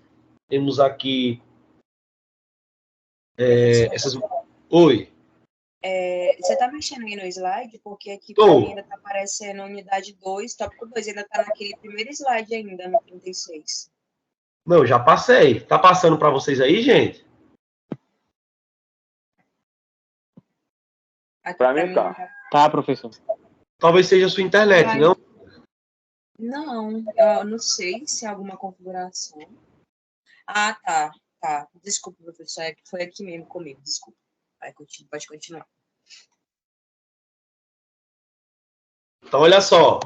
B: Temos aqui essas... Oi.
C: Você está mexendo aí no slide? Porque aqui para mim ainda está aparecendo unidade 2, tópico 2, ainda está naquele primeiro slide ainda, no 36.
B: Não, já passei. Tá passando para vocês aí, gente?
E: Para mim tá.
G: Tá, professor.
B: Talvez seja a sua internet, não?
C: Não, eu não sei se é alguma configuração. Ah, tá. Desculpa, professor, foi aqui mesmo comigo, desculpa. Pode continuar.
B: Então, olha só.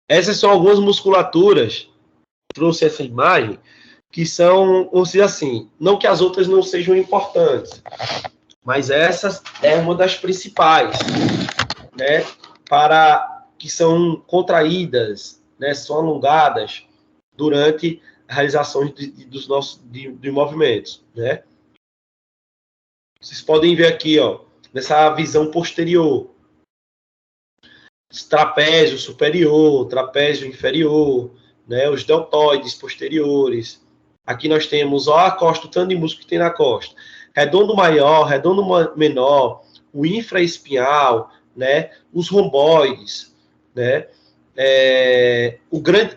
B: Essas são algumas musculaturas, trouxe essa imagem, que são, vamos dizer assim, não que as outras não sejam importantes, mas essa é uma das principais, né, que são contraídas, né, são alongadas durante a realização de movimentos, né. Vocês podem ver aqui, ó, nessa visão posterior, trapézio superior, trapézio inferior, né, os deltoides posteriores. Aqui nós temos a costa, o tanto de músculo que tem na costa. Redondo maior, redondo menor, o infraespinhal, né, os romboides, né,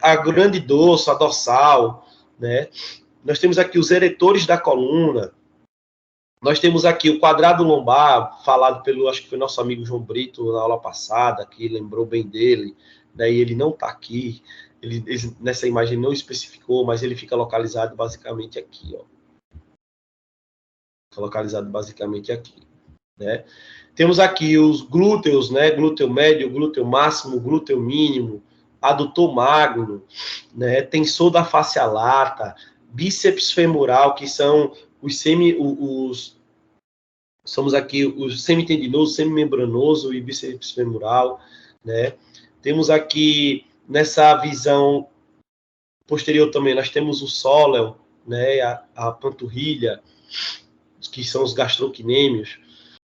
B: a grande dorso, a dorsal, né. Nós temos aqui os eretores da coluna. Nós temos aqui o quadrado lombar, falado pelo, acho que foi nosso amigo João Brito na aula passada, que lembrou bem dele, né, e ele não está aqui, ele, nessa imagem não especificou, mas ele fica localizado basicamente aqui, ó. Fica localizado basicamente aqui, né. Temos aqui os glúteos, né, glúteo médio, glúteo máximo, glúteo mínimo, adutor magno, né, tensor da face lata, bíceps femoral, que são somos aqui os semitendinoso, semimembranoso e bíceps femoral, né? Temos aqui, nessa visão posterior também, nós temos o sóleo, né? A panturrilha, que são os gastrocnêmios.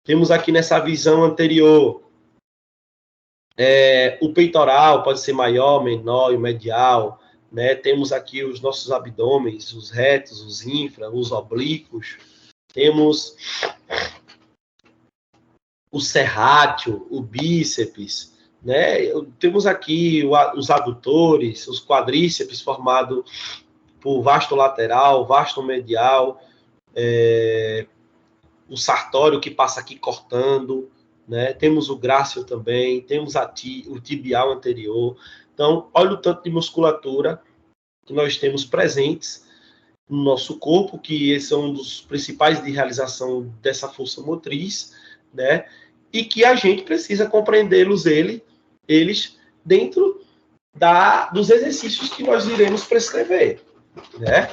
B: Temos aqui nessa visão anterior, o peitoral pode ser maior, menor e medial, né? Temos aqui os nossos abdômenes, os retos, os infra, os oblíquos. Temos o serrátil, o bíceps, né? Temos aqui os adutores, os quadríceps formados por vasto lateral, vasto medial, o sartório que passa aqui cortando, né? Temos o grácil também, temos o tibial anterior. Então, olha o tanto de musculatura que nós temos presentes no nosso corpo, que são um dos principais de realização dessa força motriz, né? E que a gente precisa compreendê-los, eles dentro dos exercícios que nós iremos prescrever, né?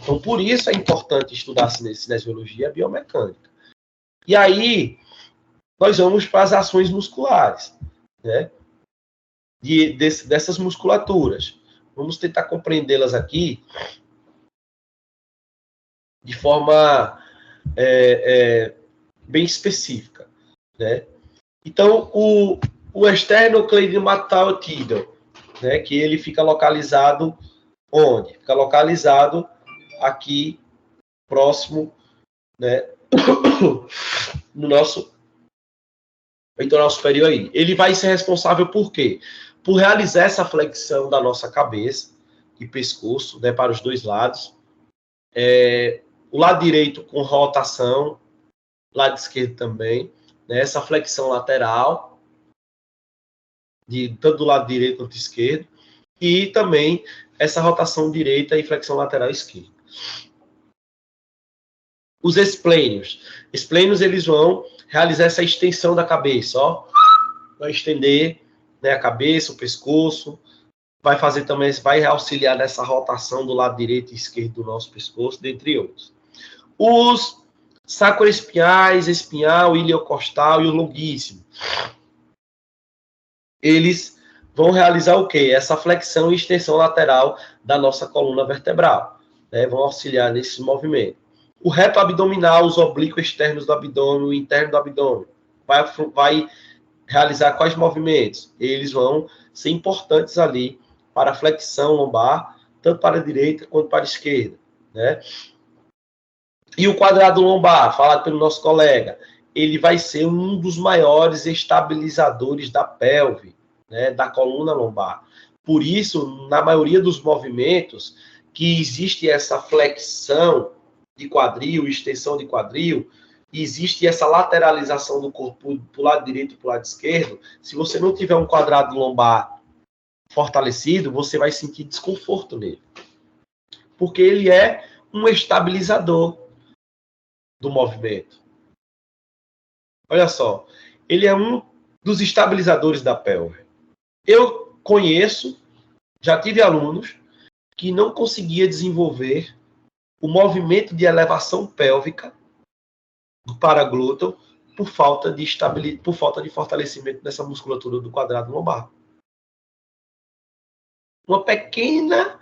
B: Então, por isso é importante estudar cinesiologia biomecânica. E aí, nós vamos para as ações musculares, né? Dessas musculaturas. Vamos tentar compreendê-las aqui de forma bem específica, né? Então, o esternocleidomastoideo, né, que ele fica localizado onde? Fica localizado aqui, próximo, né, no nosso peitoral superior aí. Ele vai ser responsável por quê? Por realizar essa flexão da nossa cabeça e pescoço, né, para os dois lados. O lado direito com rotação, lado esquerdo também, né, essa flexão lateral, tanto do lado direito quanto esquerdo, e também essa rotação direita e flexão lateral esquerda. Os esplênios. Esplênios, eles vão realizar essa extensão da cabeça, ó. Vai estender, né, a cabeça, o pescoço. Vai fazer também, vai auxiliar nessa rotação do lado direito e esquerdo do nosso pescoço, dentre outros. Os sacroespinhais, espinhal, iliocostal e o longuíssimo. Eles vão realizar o quê? Essa flexão e extensão lateral da nossa coluna vertebral, né? Vão auxiliar nesse movimento. O reto abdominal, os oblíquos externos do abdômen, o interno do abdômen, vai realizar quais movimentos? Eles vão ser importantes ali para a flexão lombar, tanto para a direita quanto para a esquerda, né? E o quadrado lombar, falado pelo nosso colega, ele vai ser um dos maiores estabilizadores da pelve, né, da coluna lombar. Por isso, na maioria dos movimentos que existe essa flexão de quadril, extensão de quadril, existe essa lateralização do corpo para o lado direito e para o lado esquerdo. Se você não tiver um quadrado lombar fortalecido, você vai sentir desconforto nele. Porque ele é um estabilizador do movimento. Olha só, ele é um dos estabilizadores da pelve. Eu conheço, já tive alunos que não conseguia desenvolver o movimento de elevação pélvica do paraglúteo por falta de fortalecimento dessa musculatura do quadrado lombar. Uma pequena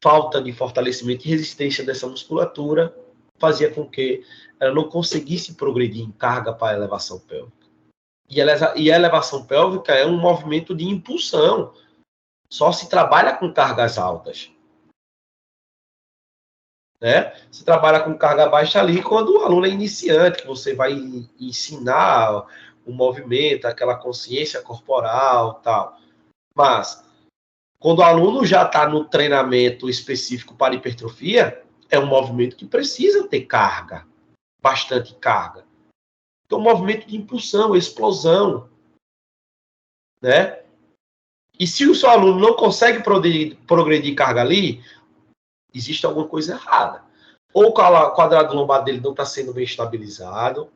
B: falta de fortalecimento e resistência dessa musculatura fazia com que ela não conseguisse progredir em carga para a elevação pélvica. E a elevação pélvica é um movimento de impulsão. Só se trabalha com cargas altas. Né? Você trabalha com carga baixa ali quando o aluno é iniciante, que você vai ensinar o movimento, aquela consciência corporal, tal. Mas, quando o aluno já está no treinamento específico para hipertrofia, é um movimento que precisa ter carga, bastante carga. Então, movimento de impulsão, explosão. Né? E se o seu aluno não consegue progredir carga ali, existe alguma coisa errada. Ou o quadrado lombar dele não está sendo bem estabilizado,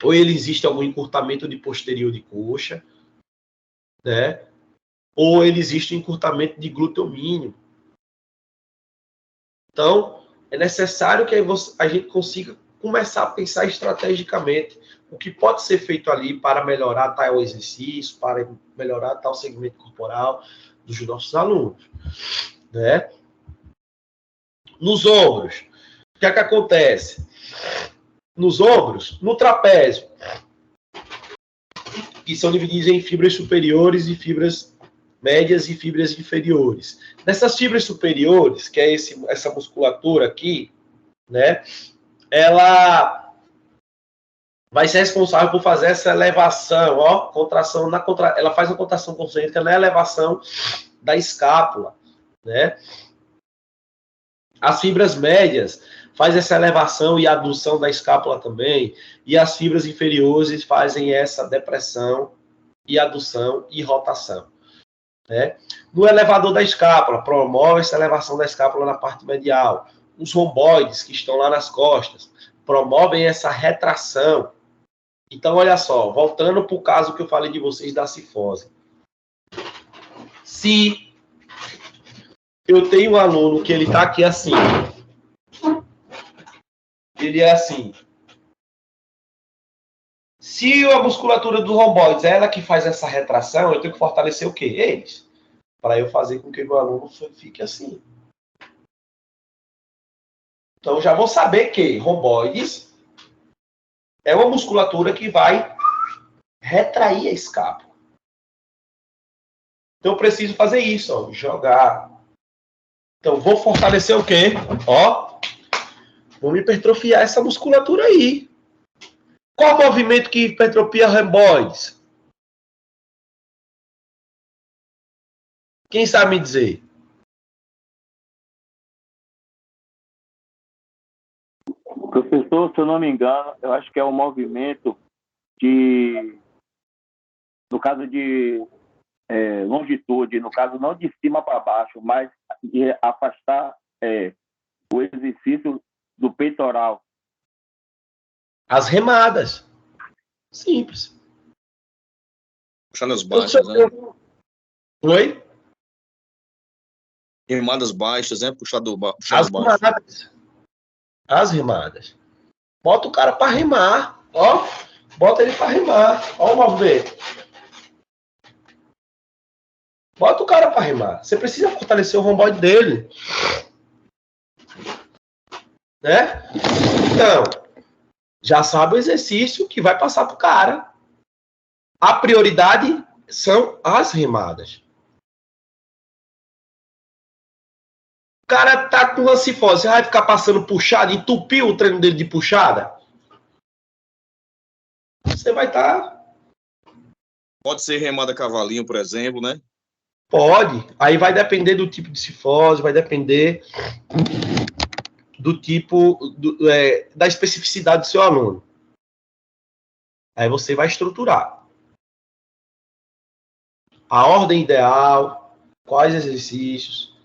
B: ou ele existe algum encurtamento de posterior de coxa, né? Ou ele existe um encurtamento de glúteo mínimo. Então, é necessário que a gente consiga começar a pensar estrategicamente o que pode ser feito ali para melhorar tal exercício, para melhorar tal segmento corporal dos nossos alunos, né? Nos ombros, o que é que acontece? Nos ombros, no trapézio, que são divididos em fibras superiores e fibras médias e fibras inferiores. Nessas fibras superiores, que é essa musculatura aqui, né? Ela vai ser responsável por fazer essa elevação, ó, contração ela faz uma contração concêntrica na elevação da escápula, né? As fibras médias faz essa elevação e adução da escápula também, e as fibras inferiores fazem essa depressão e adução e rotação, né? No elevador da escápula, promove essa elevação da escápula na parte medial. Os romboides, que estão lá nas costas, promovem essa retração. Então, olha só, voltando para o caso que eu falei de vocês da cifose. Se eu tenho um aluno que ele está aqui assim, ele é assim. Se a musculatura dos romboides é ela que faz essa retração, eu tenho que fortalecer o quê? Eles. Para eu fazer com que o meu aluno fique assim. Então, já vou saber que romboides é uma musculatura que vai retrair a escápula. Então, eu preciso fazer isso, ó, jogar. Então, vou fortalecer o quê? Ó, vou me hipertrofiar essa musculatura aí. Qual o movimento que hipertrofia romboides? Quem sabe me dizer?
E: Professor, se eu não me engano, eu acho que é um movimento de, no caso de longitude, no caso não de cima para baixo, mas de afastar o exercício do peitoral.
B: As remadas. Simples.
F: Puxando as baixas, né?
B: Oi?
F: Remadas baixas, né? Puxando baixo.
B: Remadas. As remadas. Bota o cara para remar. Ó. Bota ele para remar. Ó o movimento. Bota o cara para remar. Você precisa fortalecer o romboide dele. Né? Então, já sabe o exercício que vai passar pro cara. A prioridade são as remadas. O cara tá com lancifose, você vai ficar passando puxada, entupiu o treino dele de puxada? Você vai estar...
F: Pode ser remada cavalinho, por exemplo, né?
B: Pode. Aí vai depender do tipo de cifose, vai depender do tipo, da especificidade do seu aluno. Aí você vai estruturar. A ordem ideal, quais exercícios,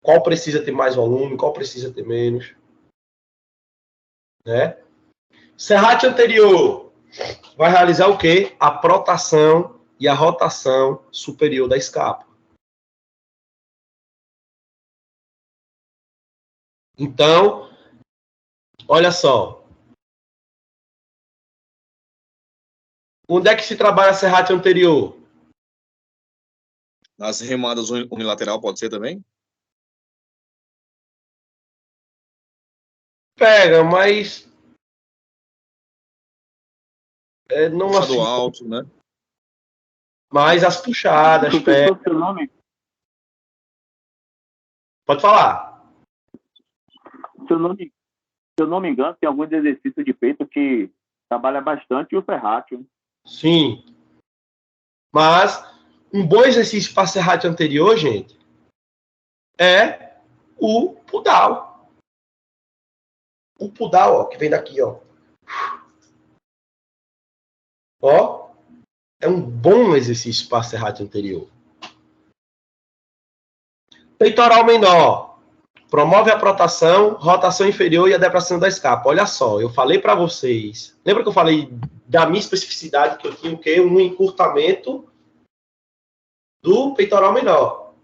B: qual precisa ter mais volume, qual precisa ter menos. Né? Serrate anterior vai realizar o quê? A protração e a rotação superior da escápula. Então, olha só. Onde é que se trabalha a serrate anterior?
F: Nas remadas unilateral pode ser também?
B: Pega, mas... não
F: puxado
B: assim,
F: alto, né?
B: mas as puxadas, pega.
E: Seu nome?
B: Pode falar.
E: Se eu não me engano, tem alguns exercícios de peito que trabalha bastante o ferrate.
B: Sim. Mas um bom exercício para serrate anterior, gente, é o pudal. O pudal, ó, que vem daqui, ó. Ó, é um bom exercício para serrate anterior. Peitoral menor. Promove a protração, rotação inferior e a depressão da escápula. Olha só, eu falei para vocês. Lembra que eu falei da minha especificidade que eu tinha o quê? Um encurtamento do peitoral menor.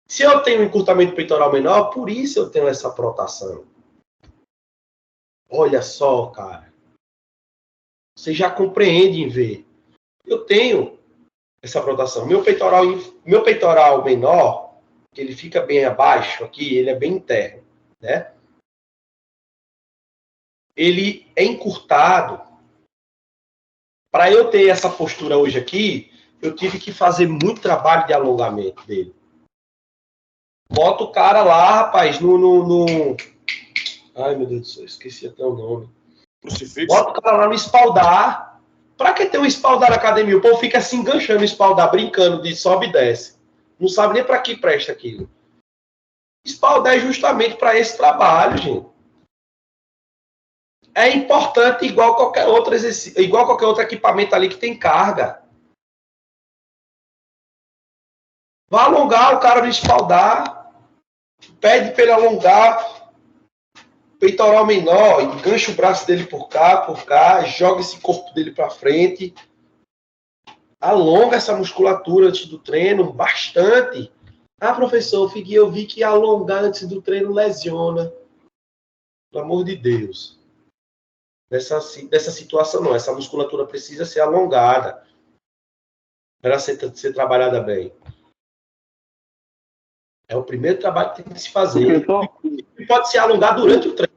B: Se eu tenho um encurtamento peitoral menor, por isso eu tenho essa protração. Olha só, cara. Você já compreende em ver. Eu tenho essa protração. Meu peitoral menor, que ele fica bem abaixo aqui, ele é bem interno, né? Ele é encurtado. Para eu ter essa postura hoje aqui, eu tive que fazer muito trabalho de alongamento dele. Bota o cara lá, rapaz, Ai, meu Deus do céu, esqueci até o nome.
F: Crucifixo.
B: Bota o cara lá no espaldar. Pra que ter um espaldar na academia? O povo fica se enganchando no espaldar, brincando de sobe e desce. Não sabe nem para que presta aquilo. Espaldar é justamente para esse trabalho, gente. É importante igual qualquer outro exercício, igual qualquer outro equipamento ali que tem carga. Vai alongar o cara no espaldar. Pede para ele alongar peitoral menor, engancha o braço dele por cá, joga esse corpo dele para frente. alonga essa musculatura antes do treino bastante. Ah, professor, eu vi que alongar antes do treino lesiona. Pelo amor de Deus. Dessa situação não. Essa musculatura precisa ser alongada para ser trabalhada bem. É o primeiro trabalho que tem que se fazer. E pode ser alongado durante o treino.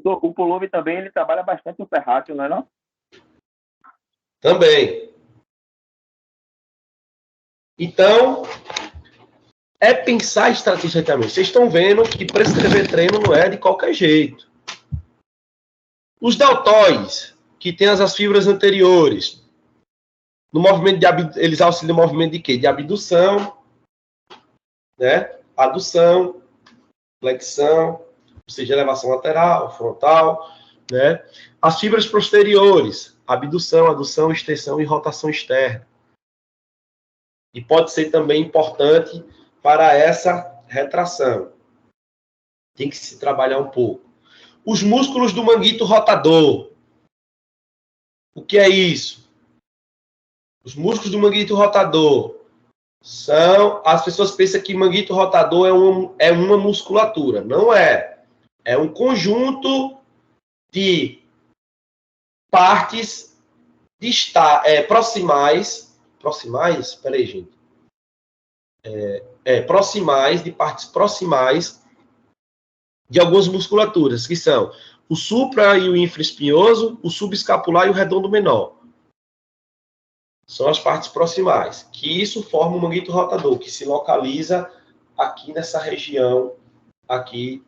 E: O pullover também, ele trabalha bastante o ferrátil, não é não?
B: Também. Então, é pensar estrategicamente. Vocês estão vendo que prescrever treino não é de qualquer jeito. Os deltóides, que tem as fibras anteriores, no movimento eles auxiliam no movimento de quê? De abdução, né? Adução, flexão, ou seja, elevação lateral, frontal, né? As fibras posteriores, abdução, adução, extensão e rotação externa. E pode ser também importante para essa retração. Tem que se trabalhar um pouco. Os músculos do manguito rotador. O que é isso? Os músculos do manguito rotador são... As pessoas pensam que manguito rotador é uma musculatura. Não é. É um conjunto de partes proximais. Proximais? Peraí, gente. Proximais, de partes proximais de algumas musculaturas, que são o supra e o infraespinhoso, o subescapular e o redondo menor. São as partes proximais, que isso forma o manguito rotador, que se localiza aqui nessa região aqui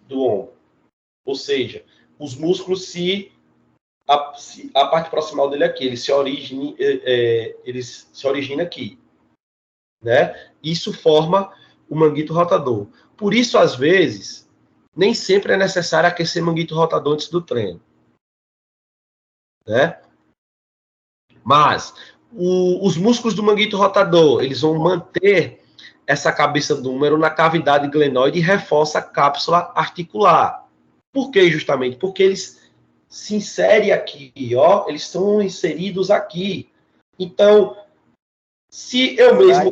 B: do ombro. Ou seja, os músculos a parte proximal dele aqui, ele se origina aqui, né? Isso forma o manguito rotador. Por isso, às vezes, nem sempre é necessário aquecer manguito rotador antes do treino, né? Mas os músculos do manguito rotador, eles vão manter essa cabeça do húmero na cavidade glenoide e reforça a cápsula articular. Por quê, justamente? Porque eles se inserem aqui, ó, eles estão inseridos aqui. Então, se eu mesmo,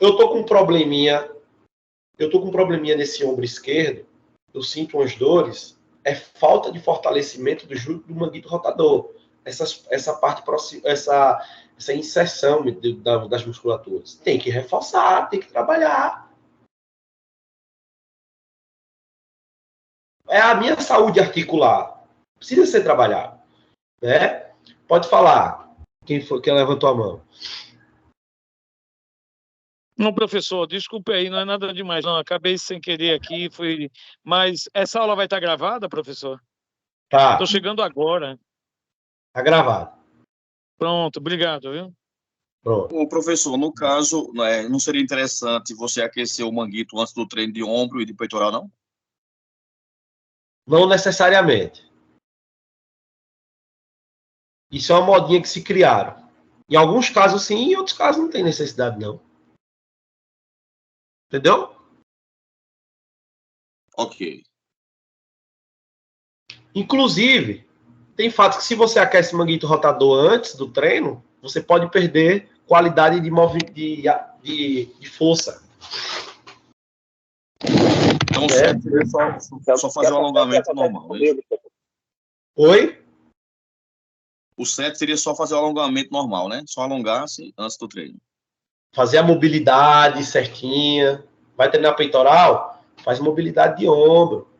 B: eu tô com um probleminha nesse ombro esquerdo, eu sinto umas dores, é falta de fortalecimento do manguito rotador. Essa parte próxima, essa inserção das musculaturas. Tem que reforçar, tem que trabalhar. É a minha saúde articular. Precisa ser trabalhado, né? Pode falar. Quem levantou a mão?
H: Não, professor, desculpe aí, não é nada demais, não. Acabei sem querer aqui, mas essa aula vai estar gravada, professor?
B: Tá.
H: Estou chegando agora.
B: Tá gravado.
H: Pronto, obrigado, viu?
B: Pronto.
F: Ô, professor, no caso, não seria interessante você aquecer o manguito antes do treino de ombro e de peitoral, não?
B: Não necessariamente. Isso é uma modinha que se criaram. Em alguns casos, sim, em outros casos não tem necessidade, não. Entendeu?
F: Ok.
B: Inclusive, tem fatos que se você aquece o manguito rotador antes do treino, você pode perder qualidade de força.
F: Então, só fazer o alongamento normal, né?
B: Oi?
F: O certo seria só fazer o alongamento normal, né? Só alongar-se antes do treino.
B: Fazer a mobilidade certinha. Vai treinar peitoral? Faz mobilidade de ombro.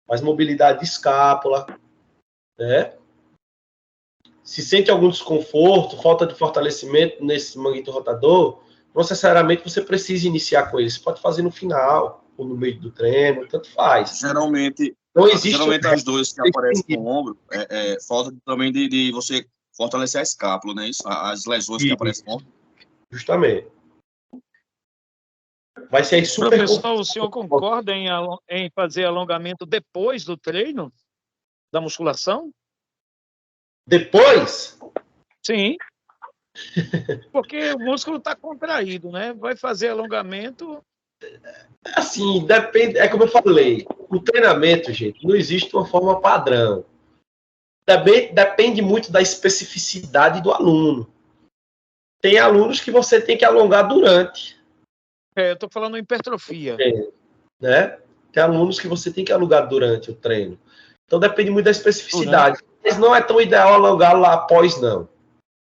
B: Faz mobilidade de escápula. Né? Se sente algum desconforto, falta de fortalecimento nesse manguito rotador, não necessariamente você precisa iniciar com ele. Você pode fazer no final, ou no meio do treino, tanto faz.
F: Geralmente as dores que aparecem no ombro, falta também de você fortalecer a escápula, né? As lesões que aparecem no ombro.
B: Justamente. Vai ser super...
H: Professor, o senhor concorda em fazer alongamento depois do treino da musculação?
B: Depois?
H: Sim. Porque o músculo está contraído, né? Vai fazer alongamento...
B: Assim, depende, é como eu falei, o treinamento, gente, não existe uma forma padrão. depende muito da especificidade do aluno. Tem alunos que você tem que alongar durante.
H: Eu estou falando em hipertrofia.
B: Né? Tem alunos que você tem que alongar durante o treino. Então depende muito da especificidade. Mas não é tão ideal alongar lá após, não.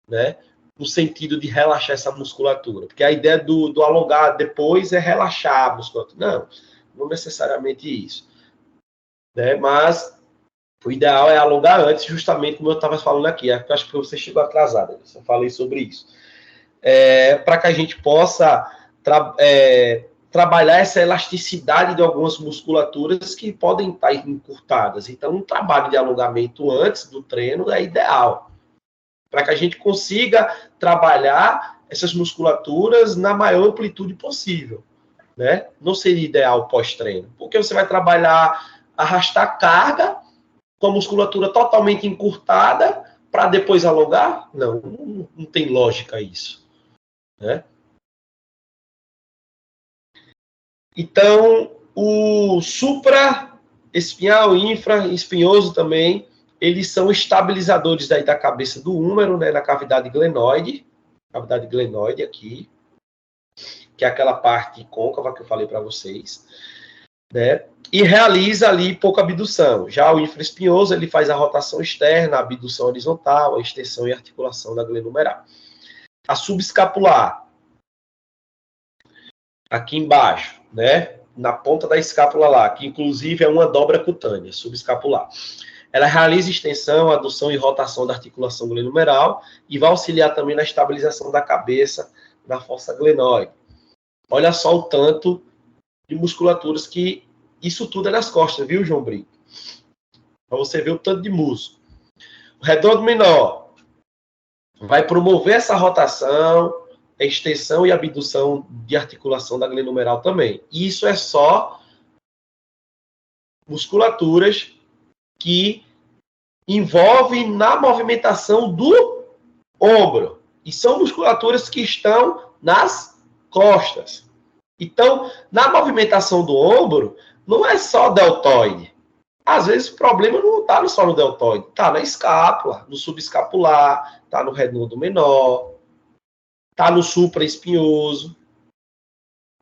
B: Né? No sentido de relaxar essa musculatura. Porque a ideia do alongar depois é relaxar a musculatura. Não necessariamente isso. Né? Mas o ideal é alongar antes, justamente como eu estava falando aqui. Acho que você chegou atrasado. Eu falei sobre isso. Para que a gente possa trabalhar essa elasticidade de algumas musculaturas que podem estar encurtadas. Então, um trabalho de alongamento antes do treino é ideal. Para que a gente consiga trabalhar essas musculaturas na maior amplitude possível. Né? Não seria ideal pós-treino. Porque você vai trabalhar, arrastar carga com a musculatura totalmente encurtada para depois alongar? Não tem lógica isso. Né? Então, o supra-espinhal, infra, espinhoso também, eles são estabilizadores da cabeça do húmero, né, na cavidade glenoide aqui, que é aquela parte côncava que eu falei para vocês, né, e realiza ali pouca abdução. Já o infraespinhoso, ele faz a rotação externa, a abdução horizontal, a extensão e articulação da glenumeral. A subescapular, aqui embaixo, né, na ponta da escápula lá, que inclusive é uma dobra cutânea, subescapular. Ela realiza extensão, adução e rotação da articulação glenumeral e vai auxiliar também na estabilização da cabeça na fossa glenoide. Olha só o tanto de musculaturas que isso tudo é nas costas, viu, João Brito? Para você ver o tanto de músculo. O redondo menor vai promover essa rotação, a extensão e abdução de articulação da glenumeral também. Isso é só musculaturas que envolvem na movimentação do ombro. E são musculaturas que estão nas costas. Então, na movimentação do ombro, não é só deltoide. Às vezes o problema não está só no deltoide, está na escápula, no subescapular, está no redondo menor, está no supraespinhoso,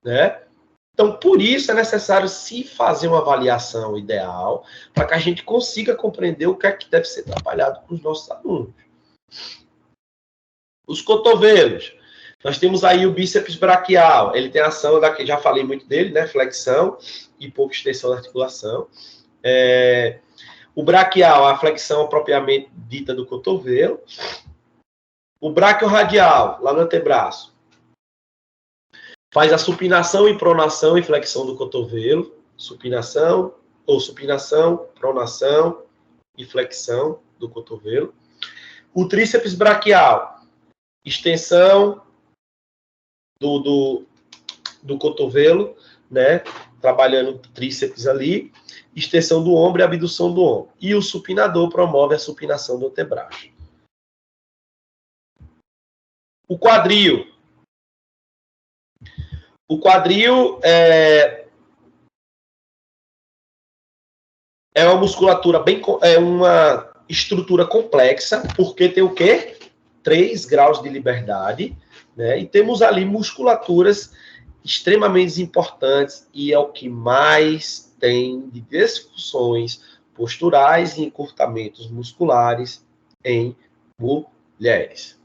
B: né? Então, por isso é necessário se fazer uma avaliação ideal para que a gente consiga compreender o que é que deve ser trabalhado com os nossos alunos. Os cotovelos. Nós temos aí o bíceps braquial. Ele tem a ação, daqui, já falei muito dele, né? Flexão e pouca extensão da articulação. O braquial, a flexão propriamente dita do cotovelo. O braquiorradial, lá no antebraço, faz a supinação e pronação e flexão do cotovelo. Supinação, pronação e flexão do cotovelo. O tríceps braquial, extensão do cotovelo, né? Trabalhando o tríceps ali, extensão do ombro e abdução do ombro. E o supinador promove a supinação do antebraço. O quadril. O quadril é uma musculatura uma estrutura complexa, porque tem o quê? 3 graus de liberdade, né? E temos ali musculaturas extremamente importantes e é o que mais tem de disfunções posturais e encurtamentos musculares em mulheres.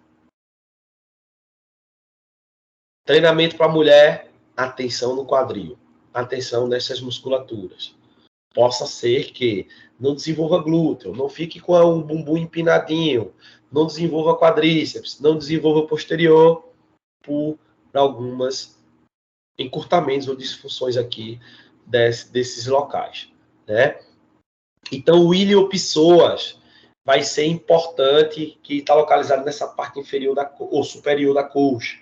B: Treinamento para mulher, atenção no quadril, atenção nessas musculaturas. Possa ser que não desenvolva glúteo, não fique com o bumbum empinadinho, não desenvolva quadríceps, não desenvolva posterior, por algumas encurtamentos ou disfunções aqui desses locais, né? Então, o iliopsoas vai ser importante, que está localizado nessa parte inferior ou superior da coxa.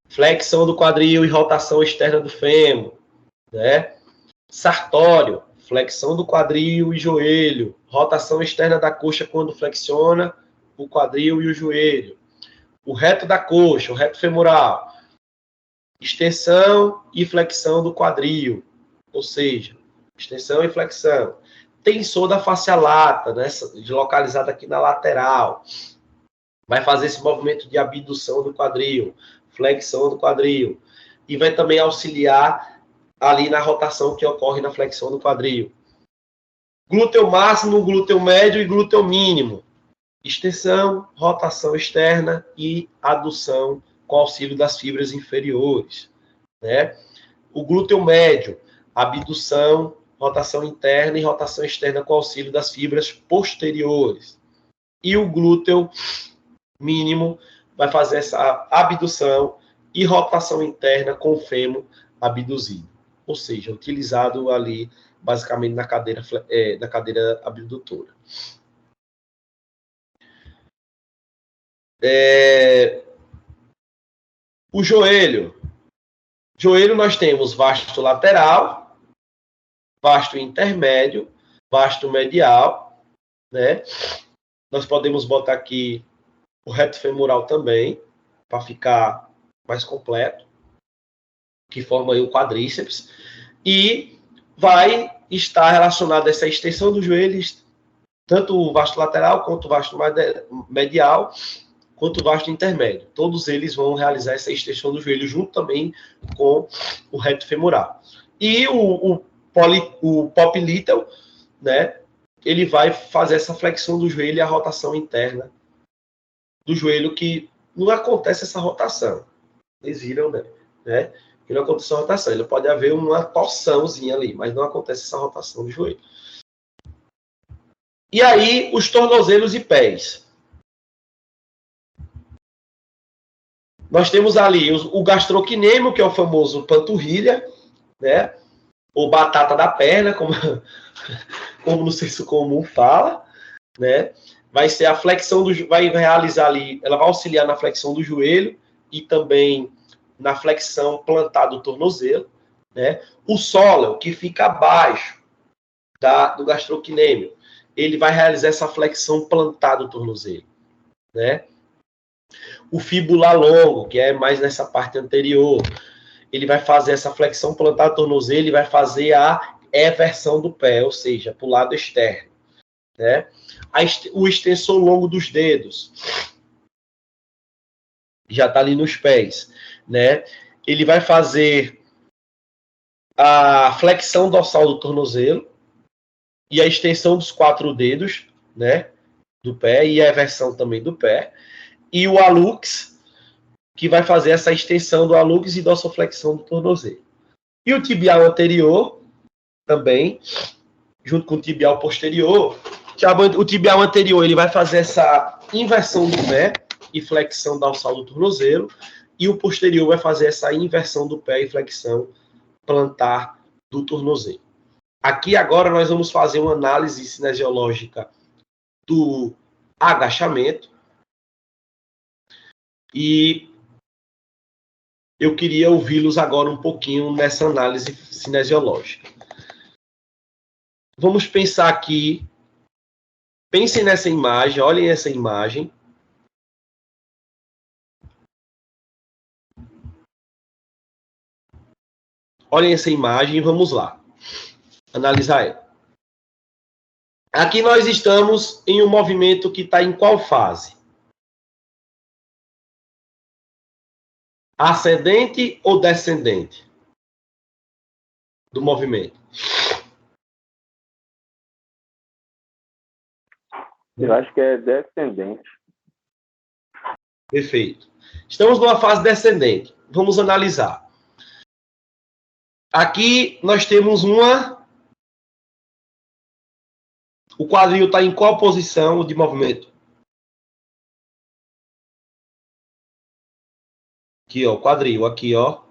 B: Flexão do quadril e rotação externa do fêmur, né? Sartório, flexão do quadril e joelho, rotação externa da coxa quando flexiona o quadril e o joelho. O reto da coxa, o reto femoral, extensão e flexão do quadril, ou seja, extensão e flexão. tensor da face lata, né, localizado aqui na lateral. Vai fazer esse movimento de abdução do quadril, flexão do quadril. E vai também auxiliar ali na rotação que ocorre na flexão do quadril. Glúteo máximo, glúteo médio e glúteo mínimo. Extensão, rotação externa e adução com auxílio das fibras inferiores, né? O glúteo médio, abdução, rotação interna e rotação externa com auxílio das fibras posteriores. E o glúteo mínimo vai fazer essa abdução e rotação interna com o fêmur abduzido, ou seja, utilizado ali basicamente na cadeira abdutora. O joelho. Joelho nós temos vasto lateral, vasto intermédio, vasto medial, né? Nós podemos botar aqui o reto femoral também, para ficar mais completo, que forma aí o quadríceps, e vai estar relacionado a essa extensão do joelho, tanto o vasto lateral, quanto o vasto medial, quanto o vasto intermédio. Todos eles vão realizar essa extensão do joelho junto também com o reto femoral. E o popliteal, né, ele vai fazer essa flexão do joelho e a rotação interna do joelho, que não acontece essa rotação. Vocês viram, né? Que não acontece essa rotação. Ele pode haver uma torçãozinha ali, mas não acontece essa rotação do joelho. E aí, os tornozelos e pés. Nós temos ali o gastrocnêmio, que é o famoso panturrilha, né? Ou batata da perna, como no senso comum fala, né? Vai ser a flexão vai realizar ali, ela vai auxiliar na flexão do joelho e também na flexão plantar do tornozelo, né? O sóleo, que fica abaixo do gastrocnêmio, ele vai realizar essa flexão plantar do tornozelo, né? O fibular longo, que é mais nessa parte anterior, ele vai fazer essa flexão plantar do tornozelo e vai fazer a eversão do pé, ou seja, para o lado externo, né? O extensor longo dos dedos já está ali nos pés, né? Ele vai fazer a flexão dorsal do tornozelo e a extensão dos 4 dedos, né, do pé, e a eversão também do pé. E o hallux, que vai fazer essa extensão do hallux e dorsoflexão do tornozelo. E o tibial anterior também, junto com o tibial posterior. O tibial anterior, ele vai fazer essa inversão do pé e flexão dorsal do tornozelo, e o posterior vai fazer essa inversão do pé e flexão plantar do tornozelo. Aqui agora nós vamos fazer uma análise cinesiológica do agachamento, e eu queria ouvi-los agora um pouquinho nessa análise cinesiológica. Vamos pensar aqui. Pensem nessa imagem, olhem essa imagem. Olhem essa imagem e vamos lá. Analisar ela. Aqui nós estamos em um movimento que está em qual fase? Ascendente ou descendente do movimento?
E: Eu acho que é descendente.
B: Perfeito. Estamos numa fase descendente. Vamos analisar. Aqui nós temos o quadril está em qual posição de movimento? Aqui, ó, o quadril, aqui, ó.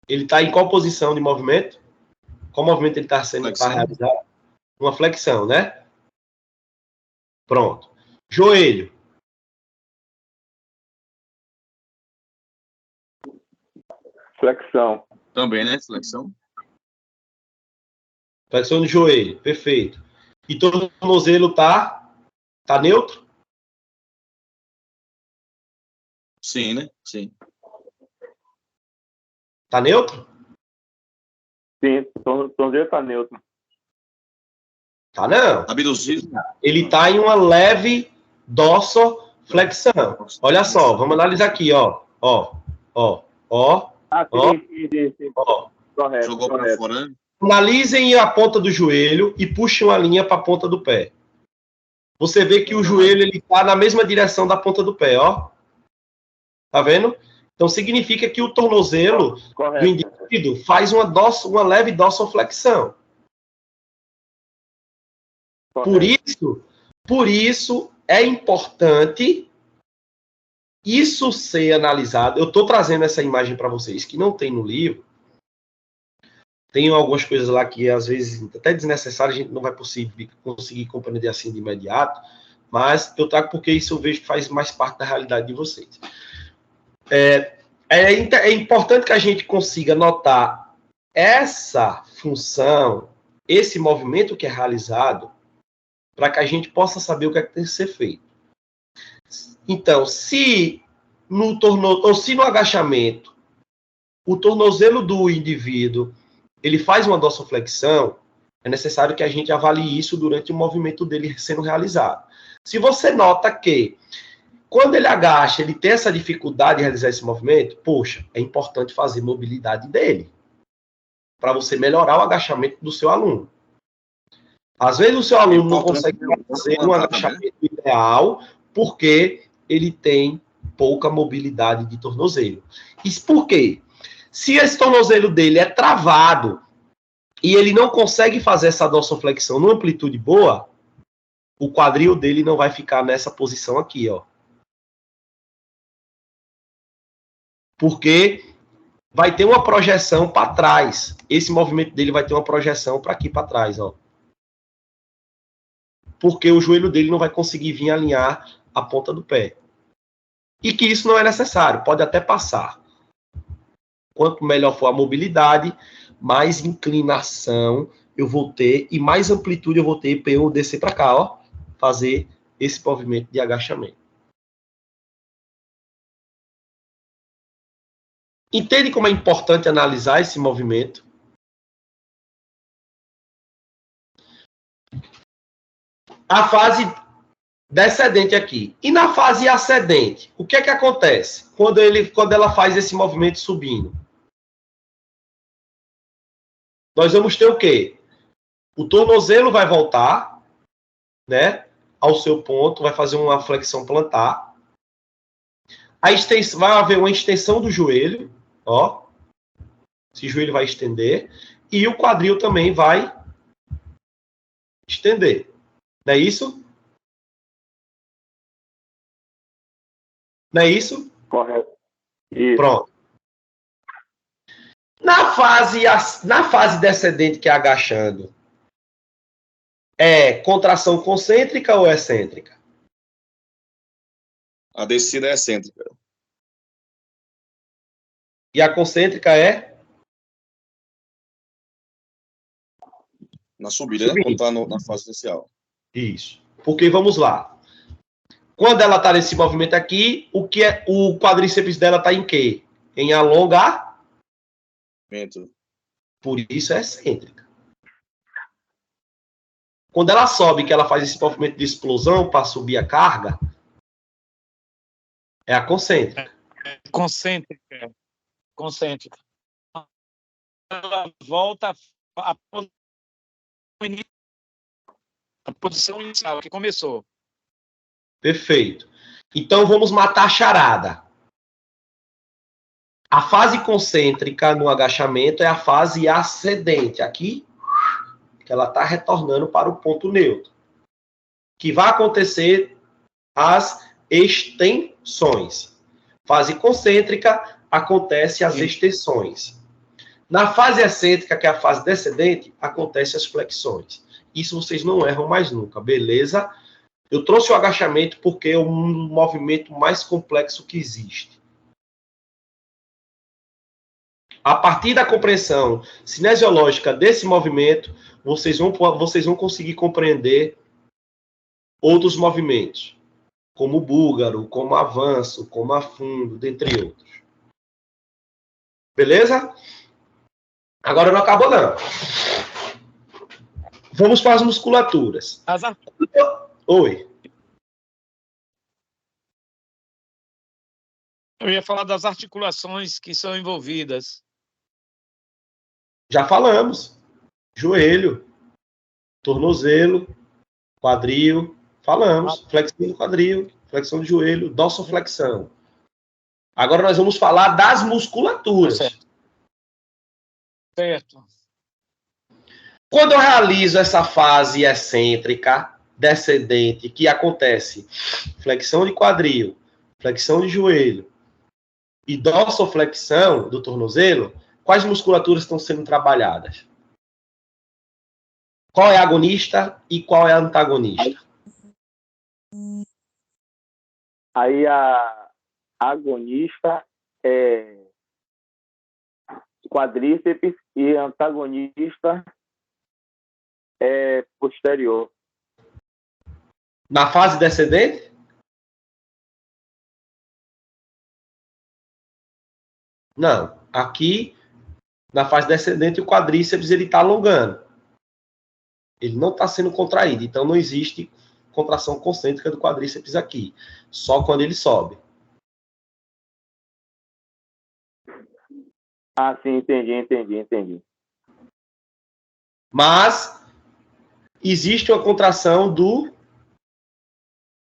B: Ele está em qual posição de movimento? Qual movimento ele está sendo realizado? Uma flexão, né? Pronto. Joelho.
E: Flexão.
F: Também, né? Flexão.
B: Flexão do joelho, perfeito. E todo o tornozelo tá neutro?
F: Sim, né? Sim.
B: Tá neutro?
E: Sim, tornozelo tá neutro.
B: Tá não.
F: Abduzido.
B: Ele tá em uma leve dorsoflexão. Olha só, vamos analisar aqui, ó.
E: Ah, sim.
B: Ó.
E: Correto.
F: Jogou para fora, né?
B: Analisem a ponta do joelho e puxem uma linha para a ponta do pé. Você vê que o joelho ele tá na mesma direção da ponta do pé, ó. Tá vendo? Então significa que o tornozelo do indivíduo faz uma leve dorsoflexão. Por isso é importante isso ser analisado. Eu estou trazendo essa imagem para vocês que não tem no livro. Tem algumas coisas lá que às vezes até desnecessárias, a gente não vai conseguir compreender assim de imediato, mas eu trago porque isso eu vejo que faz mais parte da realidade de vocês. É importante que a gente consiga notar essa função, esse movimento que é realizado, para que a gente possa saber o que é que tem que ser feito. Então, se no agachamento, o tornozelo do indivíduo ele faz uma dorsoflexão, é necessário que a gente avalie isso durante o movimento dele sendo realizado. Se você nota que, quando ele agacha, ele tem essa dificuldade de realizar esse movimento, poxa, é importante fazer mobilidade dele, para você melhorar o agachamento do seu aluno. Às vezes o seu aluno não consegue fazer um agachamento ideal porque ele tem pouca mobilidade de tornozelo. Isso por quê? Se esse tornozelo dele é travado e ele não consegue fazer essa dorsoflexão numa amplitude boa, o quadril dele não vai ficar nessa posição aqui, ó. Porque vai ter uma projeção para trás. Esse movimento dele vai ter uma projeção para aqui para trás, ó. Porque o joelho dele não vai conseguir vir alinhar a ponta do pé. E que isso não é necessário, pode até passar. Quanto melhor for a mobilidade, mais inclinação eu vou ter e mais amplitude eu vou ter para eu descer para cá, ó, fazer esse movimento de agachamento. Entende como é importante analisar esse movimento? A fase descendente aqui. E na fase ascendente, o que é que acontece quando ela faz esse movimento subindo? Nós vamos ter o quê? O tornozelo vai voltar, né, ao seu ponto, vai fazer uma flexão plantar. Vai haver uma extensão do joelho, ó. Esse joelho vai estender. E o quadril também vai estender. Não é isso? Não é isso?
E: Correto. Isso.
B: Pronto. Na fase descendente, que é agachando, é contração concêntrica ou excêntrica?
F: A descida é excêntrica.
B: E a concêntrica é?
F: Na subida, né? Quando está na fase inicial.
B: Isso. Porque, vamos lá. Quando ela está nesse movimento aqui, o quadríceps dela está em quê? Em alongamento. Por isso é excêntrica. Quando ela sobe, que ela faz esse movimento de explosão para subir a carga, é a concêntrica.
H: Concêntrica. Ela volta a posição inicial que começou.
B: Perfeito. Então vamos matar a charada. A fase concêntrica no agachamento é a fase ascendente. Aqui, que ela está retornando para o ponto neutro. Que vai acontecer as extensões. Fase concêntrica, acontece as extensões. Na fase excêntrica, que é a fase descendente, acontece as flexões. Isso vocês não erram mais nunca, beleza? Eu trouxe o agachamento porque é um movimento mais complexo que existe. A partir da compreensão cinesiológica desse movimento, vocês vão conseguir compreender outros movimentos, como o búlgaro, como avanço, como afundo, dentre outros. Beleza? Agora não acabou, não. Vamos para as musculaturas. Oi.
H: Eu ia falar das articulações que são envolvidas.
B: Já falamos. Joelho, tornozelo, quadril. Falamos. Flexão do quadril, flexão do joelho, dorsoflexão. Agora nós vamos falar das musculaturas.
H: Certo.
B: Quando eu realizo essa fase excêntrica, descendente, que acontece flexão de quadril, flexão de joelho e dorsoflexão do tornozelo, quais musculaturas estão sendo trabalhadas? Qual é a agonista e qual é a antagonista?
E: Aí a agonista é quadríceps e antagonista é posterior.
B: Na fase descendente? Não. Aqui, na fase descendente, o quadríceps está alongando. Ele não está sendo contraído. Então, não existe contração concêntrica do quadríceps aqui. Só quando ele sobe.
E: Ah, sim, entendi.
B: Mas existe uma contração do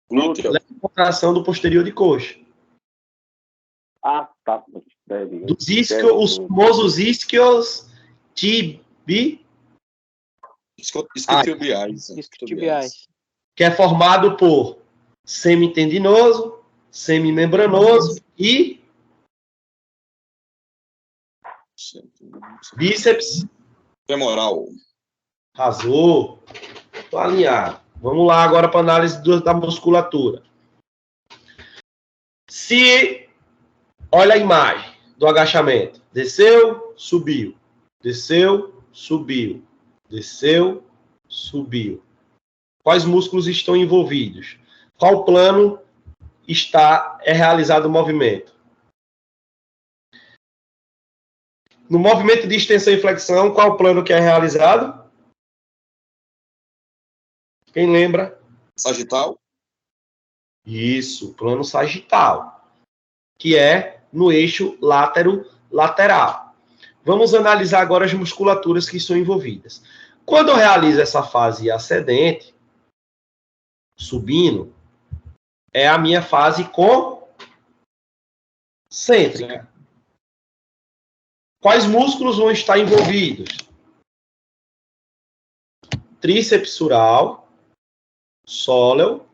F: glúteo.
B: Contração do posterior de coxa.
E: Ah, tá.
B: Dos os famosos isquios
A: Isquiotibiais.
B: Que é formado por semitendinoso, semimembranoso e bíceps
F: femoral.
B: Arrasou. Estou alinhado. Vamos lá agora para a análise da musculatura. Se olha a imagem do agachamento. Desceu, subiu. Desceu, subiu. Desceu, subiu. Quais músculos estão envolvidos? Qual plano é realizado o movimento? No movimento de extensão e flexão, qual plano que é realizado? Quem lembra?
F: Sagital.
B: Isso, plano sagital, que é no eixo látero-lateral. Vamos analisar agora as musculaturas que são envolvidas. Quando eu realizo essa fase ascendente, subindo, é a minha fase concêntrica. Quais músculos vão estar envolvidos? Tríceps sural, sóleo,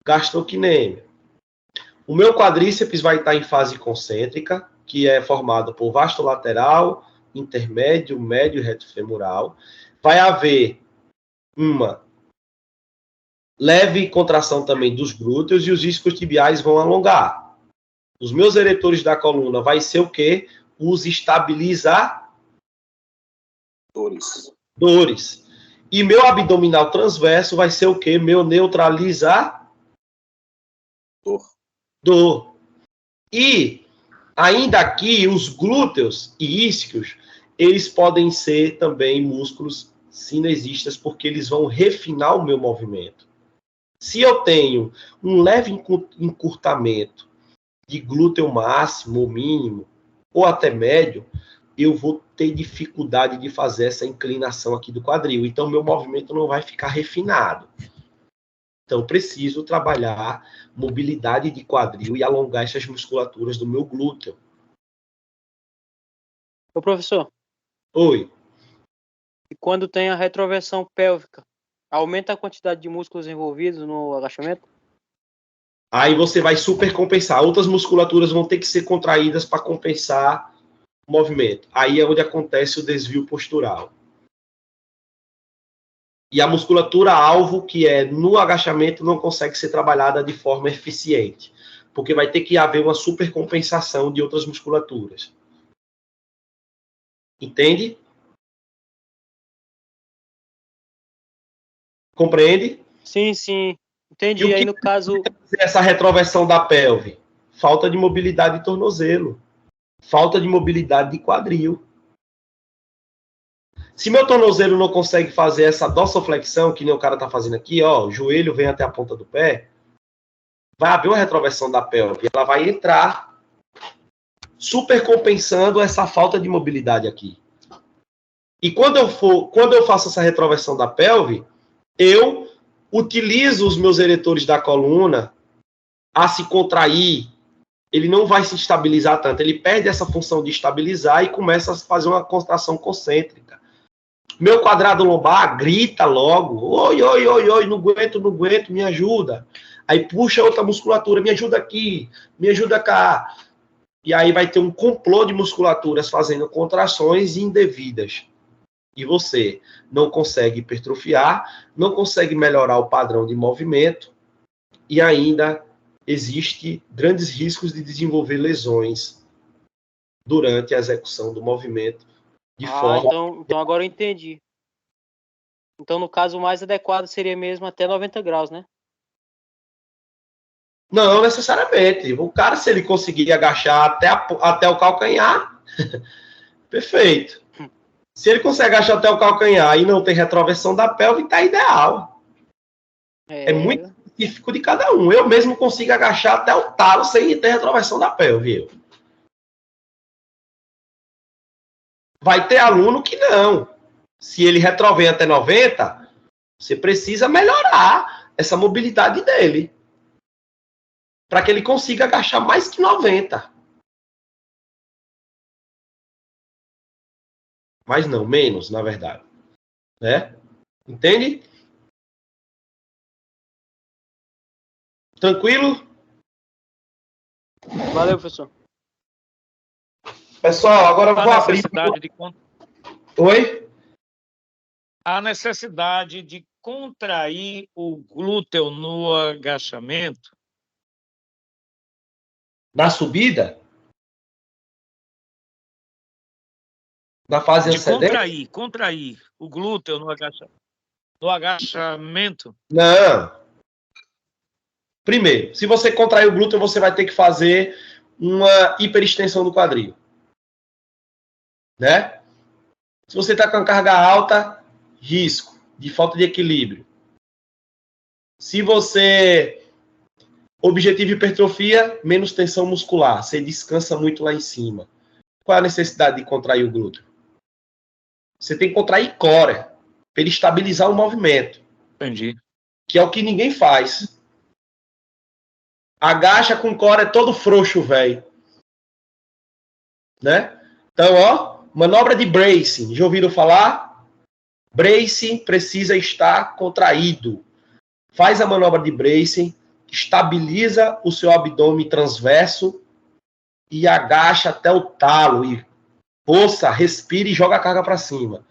B: gastrocnêmio. O meu quadríceps vai estar em fase concêntrica, que é formado por vasto lateral, intermédio, médio e reto femoral. Vai haver uma leve contração também dos glúteos e os isquiotibiais vão alongar. Os meus eretores da coluna vai ser o quê? Os estabilizadores. E meu abdominal transverso vai ser o quê? Meu neutralizador. E ainda aqui, os glúteos e isquios, eles podem ser também músculos cinesistas, porque eles vão refinar o meu movimento. Se eu tenho um leve encurtamento de glúteo máximo ou mínimo, ou até médio, eu vou ter dificuldade de fazer essa inclinação aqui do quadril. Então, meu movimento não vai ficar refinado. Então, preciso trabalhar mobilidade de quadril e alongar essas musculaturas do meu glúteo.
A: Ô, professor.
B: Oi.
A: E quando tem a retroversão pélvica, aumenta a quantidade de músculos envolvidos no agachamento?
B: Aí você vai supercompensar. Outras musculaturas vão ter que ser contraídas para compensar o movimento. Aí é onde acontece o desvio postural. E a musculatura alvo, que é no agachamento, não consegue ser trabalhada de forma eficiente, porque vai ter que haver uma supercompensação de outras musculaturas. Entende? Compreende?
A: Sim, sim. Entendi. Aí, no caso...
B: Essa retroversão da pelve? Falta de mobilidade de tornozelo. Falta de mobilidade de quadril. Se meu tornozelo não consegue fazer essa dorsoflexão, que nem o cara tá fazendo aqui, ó, o joelho vem até a ponta do pé, vai haver uma retroversão da pelve, ela vai entrar supercompensando essa falta de mobilidade aqui. E quando eu faço essa retroversão da pelve, eu utilizo os meus eretores da coluna a se contrair, ele não vai se estabilizar tanto, ele perde essa função de estabilizar e começa a fazer uma contração concêntrica. Meu quadrado lombar grita logo, oi, oi, oi, oi, não aguento, me ajuda. Aí puxa outra musculatura, me ajuda aqui, me ajuda cá. E aí vai ter um complô de musculaturas fazendo contrações indevidas. E você não consegue hipertrofiar, não consegue melhorar o padrão de movimento e ainda existe grandes riscos de desenvolver lesões durante a execução do movimento de forma...
A: Então agora eu entendi. Então, no caso, o mais adequado seria mesmo até 90 graus, né?
B: Não necessariamente. O cara, se ele conseguir agachar até o calcanhar, perfeito. Se ele consegue agachar até o calcanhar e não tem retroversão da pelve, tá ideal. É muito específico de cada um. Eu mesmo consigo agachar até o talo sem ter retroversão da pelve. Vai ter aluno que não. Se ele retrovém até 90, você precisa melhorar essa mobilidade dele. Para que ele consiga agachar mais que 90. Mas não, menos, na verdade. Né? Entende? Tranquilo?
A: Valeu, professor.
B: Pessoal, agora eu vou abrir... Oi?
H: A necessidade de contrair o glúteo no agachamento.
B: Na subida? Na fase ascendente?
H: Contrair o glúteo no agachamento.
B: Não. Primeiro, se você contrair o glúteo, você vai ter que fazer uma hiperextensão do quadril. Né? Se você está com a carga alta, risco de falta de equilíbrio. Se você... Objetivo de hipertrofia, menos tensão muscular. Você descansa muito lá em cima. Qual é a necessidade de contrair o glúteo? Você tem que contrair core para ele estabilizar o movimento.
H: Entendi.
B: Que é o que ninguém faz. Agacha com core é todo frouxo, velho. Né? Então, ó, manobra de bracing. Já ouviram falar? Bracing precisa estar contraído. Faz a manobra de bracing, estabiliza o seu abdômen transverso e agacha até o talo. E força, respira e joga a carga para cima.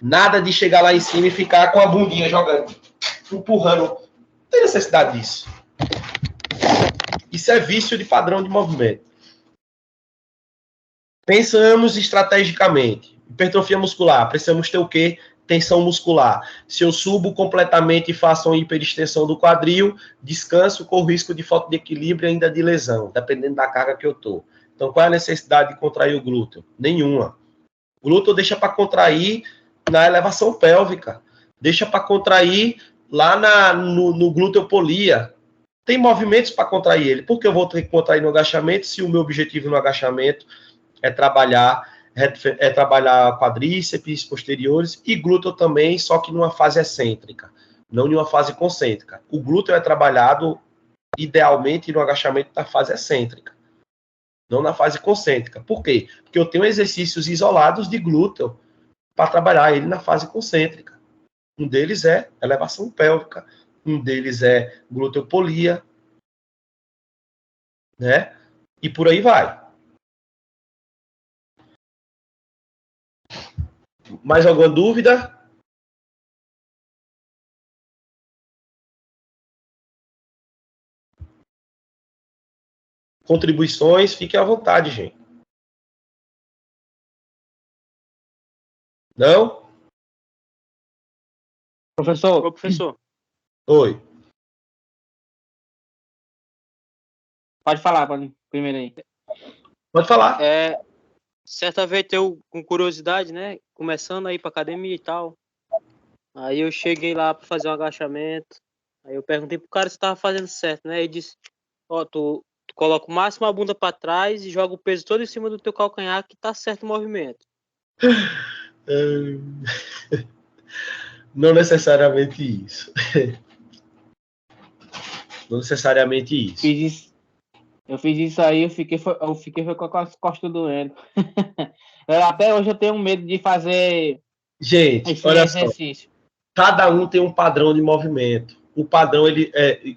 B: Nada de chegar lá em cima e ficar com a bundinha jogando, empurrando. Não tem necessidade disso. Isso é vício de padrão de movimento. Pensamos estrategicamente. Hipertrofia muscular. Precisamos ter o quê? Tensão muscular. Se eu subo completamente e faço uma hiperextensão do quadril, descanso, corro risco de falta de equilíbrio e ainda de lesão, dependendo da carga que eu estou. Então, qual é a necessidade de contrair o glúteo? Nenhuma. O glúteo deixa para contrair na elevação pélvica. Deixa para contrair lá no glúteo polia. Tem movimentos para contrair ele. Por que eu vou ter que contrair no agachamento se o meu objetivo no agachamento é trabalhar quadríceps posteriores e glúteo também, só que numa fase excêntrica, não em uma fase concêntrica. O glúteo é trabalhado idealmente no agachamento na fase excêntrica, não na fase concêntrica. Por quê? Porque eu tenho exercícios isolados de glúteo para trabalhar ele na fase concêntrica. Um deles é elevação pélvica, um deles é gluteopolia, né? E por aí vai. Mais alguma dúvida? Contribuições, fiquem à vontade, gente. Não?
G: Professor.
A: Ô, professor.
B: Oi.
G: Pode falar, primeiro aí.
B: Pode falar.
A: certa vez eu, com curiosidade, né? Começando a ir pra academia e tal. Aí eu cheguei lá pra fazer um agachamento. Aí eu perguntei pro cara se tava fazendo certo, né? Ele disse, ó, tu coloca o máximo a bunda pra trás e joga o peso todo em cima do teu calcanhar que tá certo o movimento.
B: Não necessariamente isso. Não necessariamente isso.
G: Eu fiz isso aí, eu fiquei com as costas doendo. Até hoje eu tenho medo de fazer
B: Gente,
G: esse
B: olha
G: exercício.
B: só. Cada um tem um padrão de movimento. O padrão,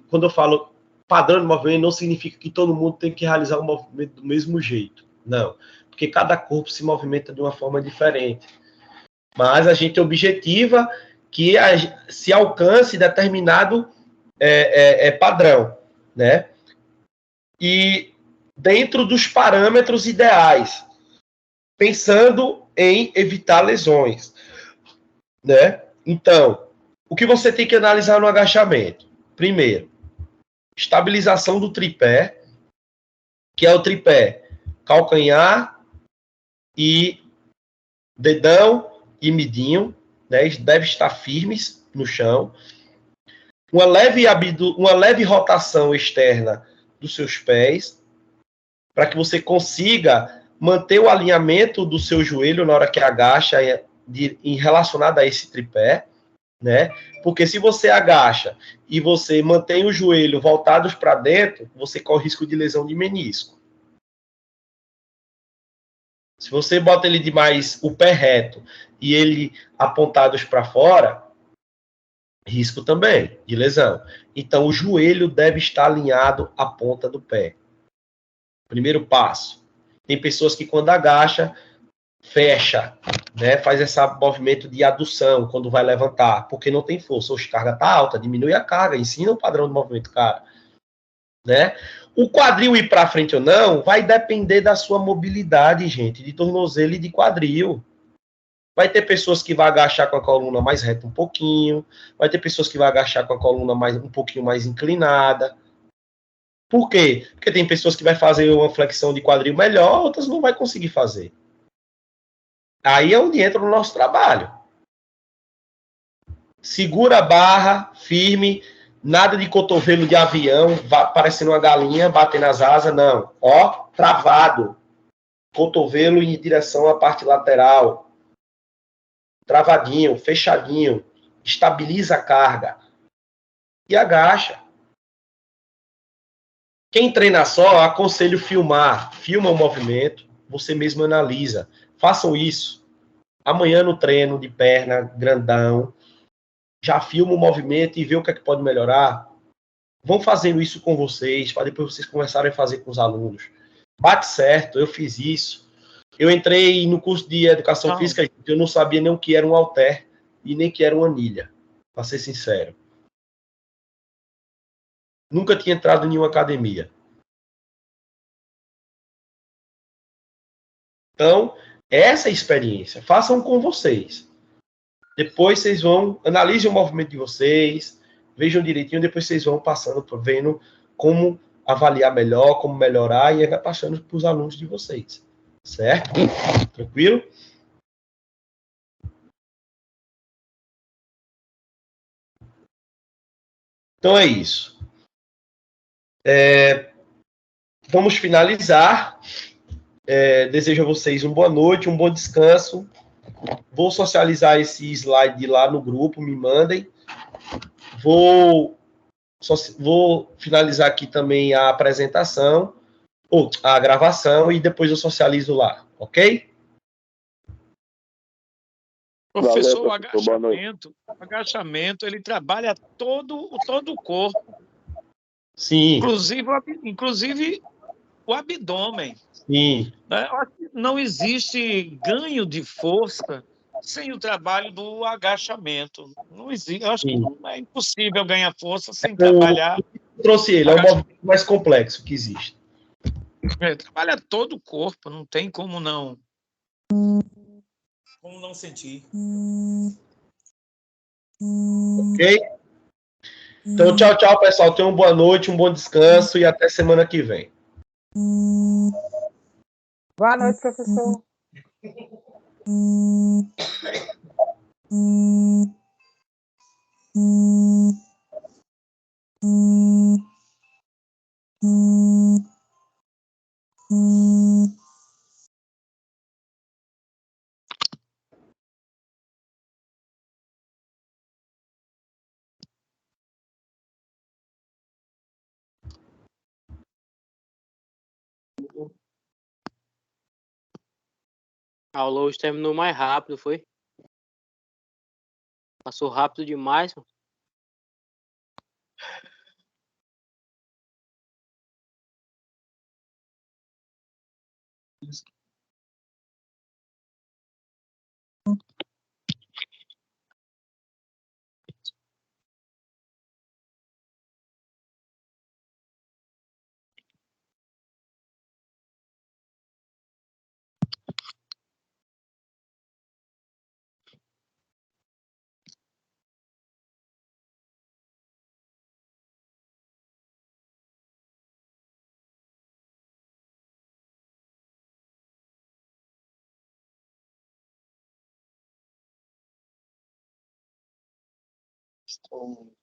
B: quando eu falo padrão de movimento, não significa que todo mundo tem que realizar o movimento do mesmo jeito. Não. Porque cada corpo se movimenta de uma forma diferente. Mas a gente objetiva que se alcance determinado padrão, né? E dentro dos parâmetros ideais, pensando em evitar lesões, né? Então, o que você tem que analisar no agachamento? Primeiro, estabilização do tripé, que é o tripé calcanhar e dedão e midinho, né? Deve estar firmes no chão. Uma leve rotação externa dos seus pés, para que você consiga manter o alinhamento do seu joelho na hora que agacha relacionado a esse tripé, né? Porque se você agacha e você mantém o joelho voltados para dentro, você corre risco de lesão de menisco. Se você bota ele demais o pé reto e ele apontados para fora, risco também de lesão. Então, o joelho deve estar alinhado à ponta do pé. Primeiro passo. Tem pessoas que quando agacha, fecha, né? Faz esse movimento de adução quando vai levantar, porque não tem força. Ou a carga está alta, diminui a carga, ensina o padrão de movimento, cara. Né? O quadril ir para frente ou não vai depender da sua mobilidade, gente, de tornozelo e de quadril. Vai ter pessoas que vão agachar com a coluna mais reta um pouquinho, vai ter pessoas que vão agachar com a coluna um pouquinho mais inclinada. Por quê? Porque tem pessoas que vai fazer uma flexão de quadril melhor, outras não vai conseguir fazer. Aí é onde entra o nosso trabalho. Segura a barra, firme, nada de cotovelo de avião, parecendo uma galinha, batendo as asas, não. Ó, travado. Cotovelo em direção à parte lateral. Travadinho, fechadinho. Estabiliza a carga. E agacha. Quem treina só, aconselho filmar. Filma o movimento, você mesmo analisa. Façam isso. Amanhã no treino de perna, grandão, já filma o movimento e vê o que é que pode melhorar. Vão fazendo isso com vocês, para depois vocês começarem a fazer com os alunos. Bate certo, eu fiz isso. Eu entrei no curso de Educação Física, eu não sabia nem o que era um halter e nem que era uma anilha, para ser sincero. Nunca tinha entrado em nenhuma academia. Então, essa experiência, façam com vocês. Depois vocês vão, analisem o movimento de vocês, vejam direitinho, depois vocês vão passando, vendo como avaliar melhor, como melhorar, e vai passando para os alunos de vocês. Certo? Tranquilo? Então é isso. Vamos finalizar. Desejo a vocês uma boa noite, um bom descanso. Vou socializar esse slide lá no grupo, me mandem. Vou finalizar aqui também a apresentação, ou a gravação, e depois eu socializo lá, ok?
H: Professor, o agachamento, ele trabalha todo o corpo.
B: Sim.
H: Inclusive o abdômen.
B: Sim.
H: Não existe ganho de força sem o trabalho do agachamento. Não existe. Eu acho que é impossível ganhar força sem trabalhar.
B: Eu trouxe ele, é o movimento mais complexo que existe.
H: Trabalha todo o corpo, não tem como não.
I: Como não sentir.
B: Ok? Então, tchau, pessoal. Tenham uma boa noite, um bom descanso e até semana que vem.
J: Boa noite, professor.
A: A aula hoje terminou mais rápido, foi? Passou rápido demais, mano.
B: Estou